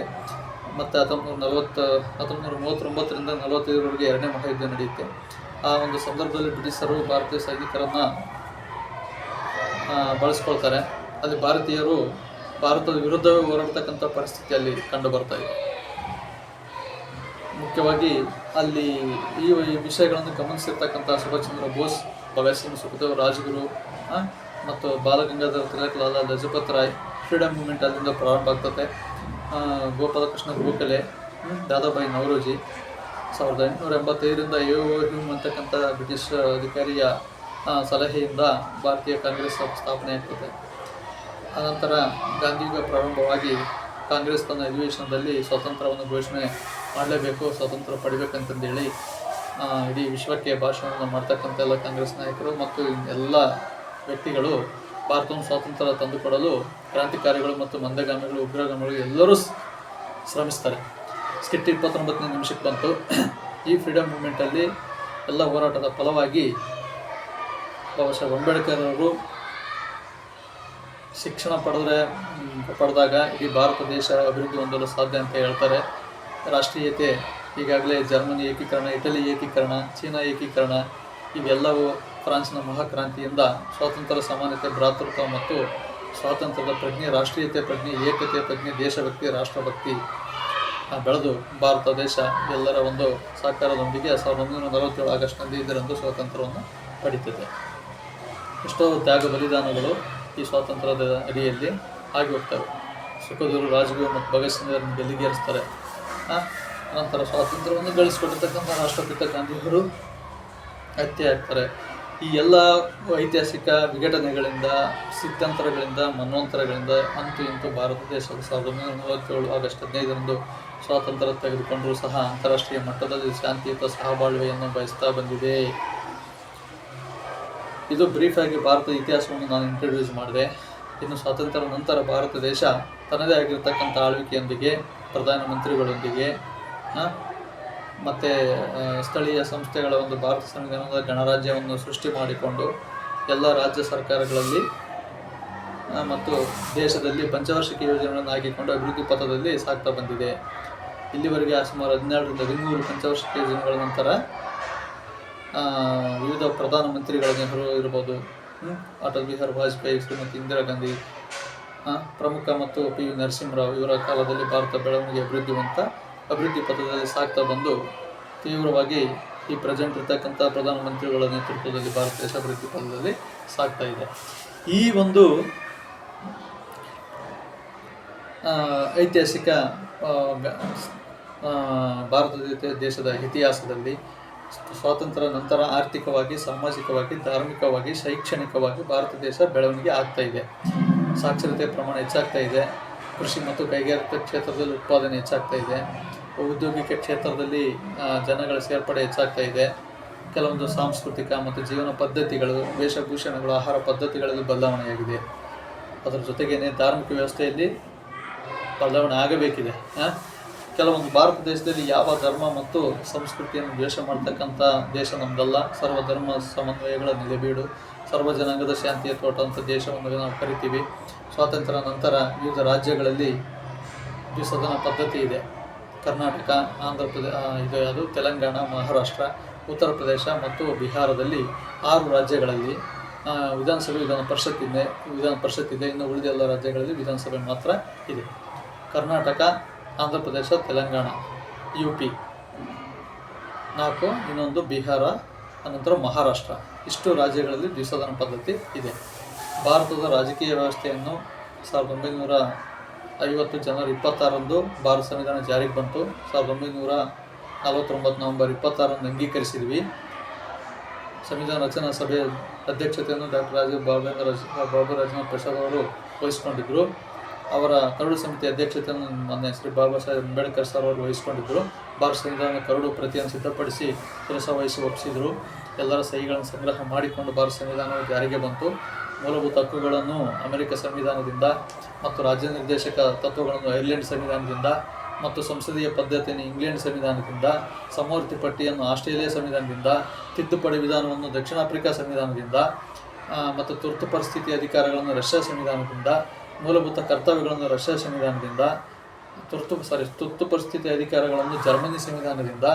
Speaker 1: ಮತ್ತು 1939ರಿಂದ 1945ರವರೆಗೆ ಎರಡನೇ ಮಹಾಯುದ್ಧ ನಡೆಯುತ್ತೆ. ಆ ಒಂದು ಸಂದರ್ಭದಲ್ಲಿ ಬ್ರಿಟಿಷರು ಭಾರತೀಯ ಸೈನಿಕರನ್ನು ಬಳಸ್ಕೊಳ್ತಾರೆ. ಅಲ್ಲಿ ಭಾರತೀಯರು ಭಾರತದ ವಿರುದ್ಧವೇ ಹೋರಾಡ್ತಕ್ಕಂಥ ಪರಿಸ್ಥಿತಿಯಲ್ಲಿ ಕಂಡು ಬರ್ತಾ ಇದೆ. ಮುಖ್ಯವಾಗಿ ಅಲ್ಲಿ ಈ ವಿಷಯಗಳನ್ನು ಗಮನಿಸಿರ್ತಕ್ಕಂಥ ಸುಭಾಷ್ ಚಂದ್ರ ಬೋಸ್, ಭಗತ್ ಸಿಂಗ್, ಸುಖದೇವ್, ರಾಜ್ಗುರು ಮತ್ತು ಬಾಲಗಂಗಾಧರ ತಿಲಕ್, ಲಾಲಾ ಲಜಪತ್ ರಾಯ್ ಫ್ರೀಡಮ್ ಮೂವ್ಮೆಂಟ್ ಅಲ್ಲಿಂದ ಪ್ರಾರಂಭ ಆಗ್ತದೆ. ಗೋಪಾಲಕೃಷ್ಣ ಗೋಖಲೆ, ದಾದಾಬಾಯಿ ನವರೋಜಿ 1885ರಿಂದ ಎ.ಓ. ಹ್ಯೂಮ್ ಅಂತಕ್ಕಂಥ ಬ್ರಿಟಿಷ್ ಅಧಿಕಾರಿಯ ಸಲಹೆಯಿಂದ ಭಾರತೀಯ ಕಾಂಗ್ರೆಸ್ ಸ್ಥಾಪನೆ ಆಗ್ತದೆ. ಅನಂತರ ಗಾಂಧಿಯುಗ ಪ್ರಾರಂಭವಾಗಿ ಕಾಂಗ್ರೆಸ್ ತನ್ನ ಅಧಿವೇಶನದಲ್ಲಿ ಸ್ವಾತಂತ್ರ್ಯವನ್ನು ಘೋಷಣೆ ಮಾಡಲೇಬೇಕು, ಸ್ವಾತಂತ್ರ್ಯ ಪಡಿಬೇಕಂತಂದೇಳಿ ಇಡೀ ವಿಶ್ವಕ್ಕೆ ಭಾಷಣವನ್ನು ಮಾಡ್ತಕ್ಕಂಥ ಎಲ್ಲ ಕಾಂಗ್ರೆಸ್ ನಾಯಕರು ಮತ್ತು ಎಲ್ಲ ವ್ಯಕ್ತಿಗಳು ಭಾರತವನ್ನು ಸ್ವಾತಂತ್ರ್ಯ ತಂದುಕೊಡಲು ಕ್ರಾಂತಿಕಾರಿಗಳು ಮತ್ತು ಮಂದಗಾಮಿಗಳು, ಉಗ್ರಗಾಮಿಗಳು ಎಲ್ಲರೂ ಶ್ರಮಿಸ್ತಾರೆ. ಸ್ಕಿಟ್ 29ನೇ ನಿಮಿಷಕ್ಕೆ ಬಂತು. ಈ ಫ್ರೀಡಮ್ ಮೂಮೆಂಟಲ್ಲಿ ಎಲ್ಲ ಹೋರಾಟದ ಫಲವಾಗಿ ಬಾಬಾ ಸಾಹೇಬ್ ಅಂಬೇಡ್ಕರ್ ಅವರು ಶಿಕ್ಷಣ ಪಡೆದಾಗ ಇಡೀ ಭಾರತ ದೇಶ ಅಭಿವೃದ್ಧಿ ಹೊಂದಲು ಸಾಧ್ಯ ಅಂತ ಹೇಳ್ತಾರೆ. ರಾಷ್ಟ್ರೀಯತೆ ಈಗಾಗಲೇ ಜರ್ಮನಿ ಏಕೀಕರಣ, ಇಟಲಿ ಏಕೀಕರಣ, ಚೀನಾ ಏಕೀಕರಣ ಇವೆಲ್ಲವೂ ಫ್ರಾನ್ಸ್ನ ಮಹಾಕ್ರಾಂತಿಯಿಂದ ಸ್ವಾತಂತ್ರ್ಯ, ಸಮಾನತೆ, ಭ್ರಾತೃತ್ವ ಮತ್ತು ಸ್ವಾತಂತ್ರ್ಯದ ಪ್ರಜ್ಞೆ, ರಾಷ್ಟ್ರೀಯತೆ ಪ್ರಜ್ಞೆ, ಏಕತೆ ಪ್ರಜ್ಞೆ, ದೇಶಭಕ್ತಿ, ರಾಷ್ಟ್ರಭಕ್ತಿ ಬೆಳೆದು ಭಾರತ ದೇಶ ಎಲ್ಲರ ಒಂದು ಸಹಕಾರದೊಂದಿಗೆ 1947 ಆಗಸ್ಟ್ನಲ್ಲಿ 5ರಂದು ಸ್ವಾತಂತ್ರ್ಯವನ್ನು ಪಡೀತದೆ. ಎಷ್ಟೋ ತ್ಯಾಗ ಬಲಿದಾನಗಳು ಈ ಸ್ವಾತಂತ್ರ್ಯದ ಅಡಿಯಲ್ಲಿ ಆಗಿ ಹೋಗ್ತವೆ. ಸುಖದೇವರು, ರಾಜಗುರು ಮತ್ತು ಭಗತ್ ಸಿಂಗ್ರನ್ನು ಗೆಲ್ಲಿಗೇರಿಸ್ತಾರೆ. ನಂತರ ಸ್ವಾತಂತ್ರ್ಯವನ್ನು ಗಳಿಸಿಕೊಟ್ಟಿರ್ತಕ್ಕಂಥ ರಾಷ್ಟ್ರಪಿತ ಗಾಂಧಿಯವರು ಹತ್ಯೆ ಆಗ್ತಾರೆ. ಈ ಎಲ್ಲ ಐತಿಹಾಸಿಕ ವಿಘಟನೆಗಳಿಂದ, ಸ್ಥಿತ್ಯಂತರಗಳಿಂದ, ಮನ್ವಂತರಗಳಿಂದ ಅಂತೂ ಇಂತೂ ಭಾರತ ದೇಶದ 1947 ಆಗಸ್ಟ್ 15ರಂದು ಸ್ವಾತಂತ್ರ್ಯ ತೆಗೆದುಕೊಂಡರೂ ಸಹ ಅಂತಾರಾಷ್ಟ್ರೀಯ ಮಟ್ಟದಲ್ಲಿ ಶಾಂತಿಯುತ ಸಹಬಾಳ್ವೆಯನ್ನು ಬಯಸ್ತಾ ಬಂದಿದೆ. ಇದು ಬ್ರೀಫಾಗಿ ಭಾರತದ ಇತಿಹಾಸವನ್ನು ನಾನು ಇಂಟ್ರೊಡ್ಯೂಸ್ ಮಾಡಿದೆ. ಇನ್ನು ಸ್ವಾತಂತ್ರ್ಯ ನಂತರ ಭಾರತ ದೇಶ ತನ್ನದೇ ಆಗಿರತಕ್ಕಂಥ ಆಳ್ವಿಕೆಯೊಂದಿಗೆ, ಪ್ರಧಾನಮಂತ್ರಿಗಳೊಂದಿಗೆ ಮತ್ತು ಸ್ಥಳೀಯ ಸಂಸ್ಥೆಗಳ ಒಂದು ಭಾರತ ಸಂವಿಧಾನದ ಗಣರಾಜ್ಯವನ್ನು ಸೃಷ್ಟಿ ಮಾಡಿಕೊಂಡು ಎಲ್ಲ ರಾಜ್ಯ ಸರ್ಕಾರಗಳಲ್ಲಿ ಮತ್ತು ದೇಶದಲ್ಲಿ ಪಂಚವಾರ್ಷಿಕ ಯೋಜನೆಗಳನ್ನು ಹಾಕಿಕೊಂಡು ಅಭಿವೃದ್ಧಿ ಪಥದಲ್ಲಿ ಸಾಗ್ತಾ ಬಂದಿದೆ. ಇಲ್ಲಿವರೆಗೆ ಸುಮಾರು 17ರಿಂದ 13 ಪಂಚವಾರ್ಷಿಕ ಯೋಜನೆಗಳ ನಂತರ ವಿವಿಧ ಪ್ರಧಾನಮಂತ್ರಿಗಳ ನೆಹರು ಇರ್ಬೋದು, ಅಟಲ್ ಬಿಹಾರಿ ವಾಜಪೇಯಿ, ಶ್ರೀಮತಿ ಇಂದಿರಾ ಗಾಂಧಿ ಪ್ರಮುಖ ಮತ್ತು ಪಿ ವಿ ನರಸಿಂಹರಾವ್ ಇವರ ಕಾಲದಲ್ಲಿ ಭಾರತ ಬೆಳವಣಿಗೆ ಅಭಿವೃದ್ಧಿ ಪಥದಲ್ಲಿ ಸಾಗ್ತಾ ಬಂದು ತೀವ್ರವಾಗಿ ಈ ಪ್ರೆಸೆಂಟ್ ಇರ್ತಕ್ಕಂಥ ಪ್ರಧಾನಮಂತ್ರಿಗಳ ನೇತೃತ್ವದಲ್ಲಿ ಭಾರತ ದೇಶ ಅಭಿವೃದ್ಧಿ ಪಥದಲ್ಲಿ ಸಾಗ್ತಾ ಇದೆ. ಈ ಒಂದು ಐತಿಹಾಸಿಕ ಭಾರತ ದೇಶದ ಇತಿಹಾಸದಲ್ಲಿ ಸ್ವಾತಂತ್ರ್ಯ ನಂತರ ಆರ್ಥಿಕವಾಗಿ, ಸಾಮಾಜಿಕವಾಗಿ, ಧಾರ್ಮಿಕವಾಗಿ, ಶೈಕ್ಷಣಿಕವಾಗಿ ಭಾರತ ದೇಶ ಬೆಳವಣಿಗೆ ಆಗ್ತಾ ಇದೆ. ಸಾಕ್ಷರತೆ ಪ್ರಮಾಣ ಹೆಚ್ಚಾಗ್ತಾ ಇದೆ. ಕೃಷಿ ಮತ್ತು ಕೈಗಾರಿಕಾ ಕ್ಷೇತ್ರದಲ್ಲಿ ಉತ್ಪಾದನೆ ಹೆಚ್ಚಾಗ್ತಾ ಇದೆ. ಔದ್ಯೋಗಿಕ ಕ್ಷೇತ್ರದಲ್ಲಿ ಜನಗಳ ಸೇರ್ಪಡೆ ಹೆಚ್ಚಾಗ್ತಾ ಇದೆ. ಕೆಲವೊಂದು ಸಾಂಸ್ಕೃತಿಕ ಮತ್ತು ಜೀವನ ಪದ್ಧತಿಗಳು, ವೇಷಭೂಷಣಗಳು, ಆಹಾರ ಪದ್ಧತಿಗಳಲ್ಲಿ ಬದಲಾವಣೆಯಾಗಿದೆ. ಅದರ ಜೊತೆಗೇನೆ ಧಾರ್ಮಿಕ ವ್ಯವಸ್ಥೆಯಲ್ಲಿ ಬದಲಾವಣೆ ಆಗಬೇಕಿದೆ. ಕೆಲವೊಂದು ಭಾರತ ದೇಶದಲ್ಲಿ ಯಾವ ಧರ್ಮ ಮತ್ತು ಸಂಸ್ಕೃತಿಯನ್ನು ದ್ವೇಷ ಮಾಡ್ತಕ್ಕಂಥ ದೇಶ ನಮ್ಮದಲ್ಲ. ಸರ್ವಧರ್ಮ ಸಮನ್ವಯಗಳ ನೆಲೆಬೀಡು, ಸರ್ವ ಜನಾಂಗದ ಶಾಂತಿಯ ತೋಟ ಅಂತ ದೇಶವನ್ನು ನಾವು ಕರಿತೀವಿ. ಸ್ವಾತಂತ್ರ್ಯ ನಂತರ ವಿವಿಧ ರಾಜ್ಯಗಳಲ್ಲಿ ದ್ವಿಸದನ ಪದ್ಧತಿ ಇದೆ. ಕರ್ನಾಟಕ, ಆಂಧ್ರ ಪ್ರದೇಶ, ಅದು ತೆಲಂಗಾಣ, ಮಹಾರಾಷ್ಟ್ರ, ಉತ್ತರ ಪ್ರದೇಶ ಮತ್ತು ಬಿಹಾರದಲ್ಲಿ 6 ರಾಜ್ಯಗಳಲ್ಲಿ ವಿಧಾನ ಪರಿಷತ್ ಇದೆ. ಇನ್ನು ಉಳಿದ ಎಲ್ಲ ರಾಜ್ಯಗಳಲ್ಲಿ ವಿಧಾನಸಭೆ ಮಾತ್ರ ಇದೆ. ಕರ್ನಾಟಕ, ಆಂಧ್ರ ಪ್ರದೇಶ, ತೆಲಂಗಾಣ, UP 4, ಇನ್ನೊಂದು ಬಿಹಾರ, ಅನಂತರ ಮಹಾರಾಷ್ಟ್ರ. ಇಷ್ಟು ರಾಜ್ಯಗಳಲ್ಲಿ ದ್ವಿಸದನ ಪದ್ಧತಿ ಇದೆ. ಭಾರತದ ರಾಜಕೀಯ ವ್ಯವಸ್ಥೆಯನ್ನು 1950 ಜನವರಿ 26ರಂದು ಭಾರತ ಸಂವಿಧಾನ ಜಾರಿಗೆ ಬಂತು. 1949 ನವೆಂಬರ್ 26ರಂದು ಅಂಗೀಕರಿಸಿದ್ವಿ. ಸಂವಿಧಾನ ರಚನಾ ಸಭೆಯ ಅಧ್ಯಕ್ಷತೆಯನ್ನು ಡಾಕ್ಟರ್ ಬಾಬು ರಾಜೇಂದ್ರ ಪ್ರಸಾದ್ ಅವರು ವಹಿಸಿಕೊಂಡಿದ್ದರು. ಅವರ ಕರಡು ಸಮಿತಿ ಅಧ್ಯಕ್ಷತೆಯನ್ನು ಮೊನ್ನೆ ಶ್ರೀ ಬಾಬಾ ಸಾಹೇಬ್ ಅಂಬೇಡ್ಕರ್ ಸರ್ ಅವರು ವಹಿಸಿಕೊಂಡಿದ್ದರು. ಭಾರತ ಸಂವಿಧಾನ ಕರಡು ಪ್ರತಿಯನ್ನು ಸಿದ್ಧಪಡಿಸಿ ಕೆಲಸ ವಹಿಸಿ ಒಪ್ಪಿಸಿದರು. ಎಲ್ಲರ ಸಹಿಗಳನ್ನು ಸಂಗ್ರಹ ಮಾಡಿಕೊಂಡು ಭಾರತ ಸಂವಿಧಾನವು ಜಾರಿಗೆ ಬಂತು. ಮೂಲಭೂತ ಹಕ್ಕುಗಳನ್ನು ಅಮೆರಿಕ ಸಂವಿಧಾನದಿಂದ ಮತ್ತು ರಾಜ್ಯ ನಿರ್ದೇಶಕ ತತ್ವಗಳನ್ನು ಐರ್ಲೆಂಡ್ ಸಂವಿಧಾನದಿಂದ ಮತ್ತು ಸಂಸದೀಯ ಪದ್ಧತಿಯನ್ನು ಇಂಗ್ಲೆಂಡ್ ಸಂವಿಧಾನದಿಂದ, ಸಮವರ್ತಿ ಪಟ್ಟಿಯನ್ನು ಆಸ್ಟ್ರೇಲಿಯಾ ಸಂವಿಧಾನದಿಂದ, ತಿದ್ದುಪಡಿ ವಿಧಾನವನ್ನು ದಕ್ಷಿಣ ಆಫ್ರಿಕಾ ಸಂವಿಧಾನದಿಂದ ಮತ್ತು ತುರ್ತು ಪರಿಸ್ಥಿತಿ ಅಧಿಕಾರಗಳನ್ನು ರಷ್ಯಾ ಸಂವಿಧಾನದಿಂದ, ಮೂಲಭೂತ ಕರ್ತವ್ಯಗಳನ್ನು ರಷ್ಯಾ ಸಂವಿಧಾನದಿಂದ, ತುರ್ತು ಪರಿಸ್ಥಿತಿ ಅಧಿಕಾರಗಳನ್ನು ಜರ್ಮನಿ ಸಂವಿಧಾನದಿಂದ,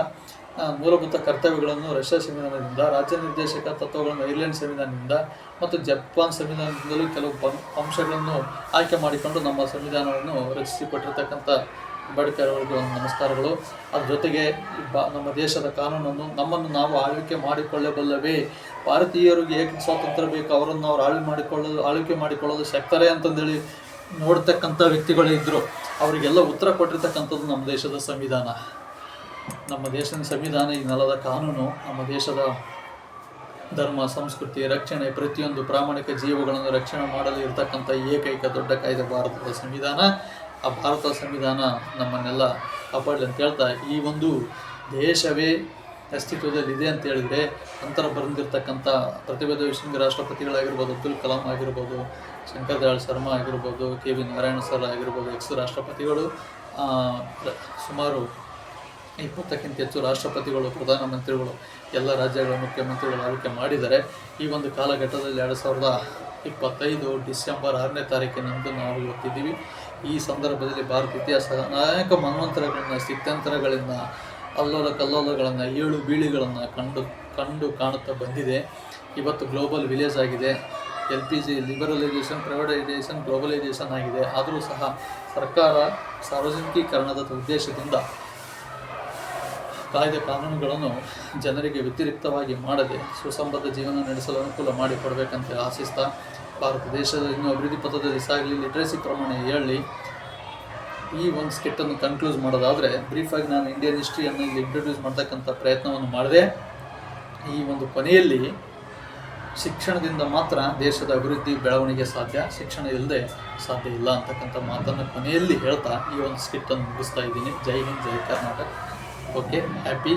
Speaker 1: ಮೂಲಭೂತ ಕರ್ತವ್ಯಗಳನ್ನು ರಷ್ಯಾ ಸಂವಿಧಾನದಿಂದ, ರಾಜ್ಯ ನಿರ್ದೇಶಕ ತತ್ವಗಳನ್ನು ಐರ್ಲೆಂಡ್ ಸಂವಿಧಾನದಿಂದ ಮತ್ತು ಜಪಾನ್ ಸಂವಿಧಾನದಿಂದಲೂ ಕೆಲವು ಅಂಶಗಳನ್ನು ಆಯ್ಕೆ ಮಾಡಿಕೊಂಡು ನಮ್ಮ ಸಂವಿಧಾನವನ್ನು ರಚಿಸಿಕೊಟ್ಟಿರ್ತಕ್ಕಂಥ ಅಂಬೇಡ್ಕರ್ ಅವರಿಗೆ ಒಂದು ನಮಸ್ಕಾರಗಳು. ಅದ್ರ ಜೊತೆಗೆ ನಮ್ಮ ದೇಶದ ಕಾನೂನನ್ನು ನಮ್ಮನ್ನು ನಾವು ಆಳ್ವಿಕೆ ಮಾಡಿಕೊಳ್ಳಬಲ್ಲವೇ, ಭಾರತೀಯರಿಗೆ ಏಕೆ ಸ್ವಾತಂತ್ರ್ಯ ಬೇಕು, ಅವರನ್ನು ಅವರು ಆಳ್ವಿಕೆ ಮಾಡಿಕೊಳ್ಳೋದು ಶಕ್ತರೇ ಅಂತಂದೇಳಿ ನೋಡ್ತಕ್ಕಂಥ ವ್ಯಕ್ತಿಗಳೇ ಇದ್ದರು. ಅವರಿಗೆಲ್ಲ ಉತ್ತರ ಕೊಟ್ಟಿರ್ತಕ್ಕಂಥದ್ದು ನಮ್ಮ ದೇಶದ ಸಂವಿಧಾನ. ನಮ್ಮ ದೇಶದ ಸಂವಿಧಾನ, ಈ ನೆಲದ ಕಾನೂನು, ನಮ್ಮ ದೇಶದ ಧರ್ಮ, ಸಂಸ್ಕೃತಿ, ರಕ್ಷಣೆ, ಪ್ರತಿಯೊಂದು ಪ್ರಾಮಾಣಿಕ ಜೀವಗಳನ್ನು ರಕ್ಷಣೆ ಮಾಡಲು ಇರತಕ್ಕಂಥ ಏಕೈಕ ದೊಡ್ಡ ಕಾಯ್ದೆ ಭಾರತದ ಸಂವಿಧಾನ. ಆ ಭಾರತದ ಸಂವಿಧಾನ ನಮ್ಮನ್ನೆಲ್ಲ ಕಾಪಾಡಲಿ ಅಂತ ಹೇಳ್ತಾ, ಈ ಒಂದು ದೇಶವೇ ಅಸ್ತಿತ್ವದಲ್ಲಿದೆ ಅಂತ ಹೇಳಿದರೆ ನಂತರ ಬಂದಿರತಕ್ಕಂಥ ಪ್ರತಿಭಾ ಸಿಂಗ್ ರಾಷ್ಟ್ರಪತಿಗಳಾಗಿರ್ಬೋದು, ಅಬ್ದುಲ್ ಕಲಾಂ ಆಗಿರ್ಬೋದು, ಶಂಕರ್ ದಯಾಳ್ ಶರ್ಮಾ ಆಗಿರ್ಬೋದು, KV ನಾರಾಯಣ ಸರ್ ಆಗಿರ್ಬೋದು, ರಾಷ್ಟ್ರಪತಿಗಳು, ಸುಮಾರು 20ಕ್ಕಿಂತ ಹೆಚ್ಚು ರಾಷ್ಟ್ರಪತಿಗಳು, ಪ್ರಧಾನಮಂತ್ರಿಗಳು, ಎಲ್ಲ ರಾಜ್ಯಗಳ ಮುಖ್ಯಮಂತ್ರಿಗಳು ಆಳ್ವಿಕೆ ಮಾಡಿದ್ದಾರೆ. ಈ ಒಂದು ಕಾಲಘಟ್ಟದಲ್ಲಿ 2025 ಡಿಸೆಂಬರ್ 6ನೇ ತಾರೀಕಿನಂದು ನಾವು ಇವತ್ತಿದ್ದೀವಿ. ಈ ಸಂದರ್ಭದಲ್ಲಿ ಭಾರತ ಇತಿಹಾಸ ಅನೇಕ ಮನ್ವಂತರಗಳನ್ನು, ಸ್ಥಿತ್ಯಂತರಗಳಿಂದ, ಅಲ್ಲೋಲ ಕಲ್ಲೋಲಗಳನ್ನು, ಏಳು ಬೀಳಿಗಳನ್ನು ಕಂಡು ಕಾಣುತ್ತಾ ಬಂದಿದೆ. ಇವತ್ತು ಗ್ಲೋಬಲ್ ವಿಲೇಜ್ ಆಗಿದೆ. LPG ಲಿಬರಲೈಸೇಷನ್, ಪ್ರೈವೇಟೈಸೇಷನ್, ಗ್ಲೋಬಲೈಸೇಷನ್ ಆಗಿದೆ. ಆದರೂ ಸಹ ಸರ್ಕಾರ ಸಾರ್ವಜನಿಕೀಕರಣದ ಉದ್ದೇಶದಿಂದ ಕಾಯ್ದೆ ಕಾನೂನುಗಳನ್ನು ಜನರಿಗೆ ವ್ಯತಿರಿಕ್ತವಾಗಿ ಮಾಡದೆ ಸುಸಂಬದ್ಧ ಜೀವನ ನಡೆಸಲು ಅನುಕೂಲ ಮಾಡಿಕೊಡಬೇಕಂತ ಆಶಿಸ್ತಾ, ಭಾರತ ದೇಶದ ಇನ್ನೂ ಅಭಿವೃದ್ಧಿ ಪಥದಲ್ಲಿ ಸಾಗಲಿ, ಲಿಟ್ರೇಸಿ ಪ್ರಮಾಣ ಹೇಳಲಿ. ಈ ಒಂದು ಸ್ಕಿಟ್ಟನ್ನು ಕನ್ಕ್ಲೂಸ್ ಮಾಡೋದಾದರೆ, ಬ್ರೀಫಾಗಿ ನಾನು ಇಂಡಿಯನ್ ಹಿಸ್ಟ್ರಿಯನ್ನು ಇಲ್ಲಿ ಇಂಟ್ರೊಡ್ಯೂಸ್ ಮಾಡ್ತಕ್ಕಂಥ ಪ್ರಯತ್ನವನ್ನು ಮಾಡಿದೆ. ಈ ಒಂದು ಕೊನೆಯಲ್ಲಿ ಶಿಕ್ಷಣದಿಂದ ಮಾತ್ರ ದೇಶದ ಅಭಿವೃದ್ಧಿ ಬೆಳವಣಿಗೆ ಸಾಧ್ಯ, ಶಿಕ್ಷಣ ಇಲ್ಲದೆ ಸಾಧ್ಯ ಇಲ್ಲ ಅಂತಕ್ಕಂಥ ಮಾತನ್ನು ಕೊನೆಯಲ್ಲಿ ಹೇಳ್ತಾ ಈ ಒಂದು ಸ್ಕಿಟ್ಟನ್ನು ಮುಗಿಸ್ತಾ ಇದ್ದೀನಿ. ಜೈ ಹಿಂದ್, ಜೈ ಕರ್ನಾಟಕ. Okay, happy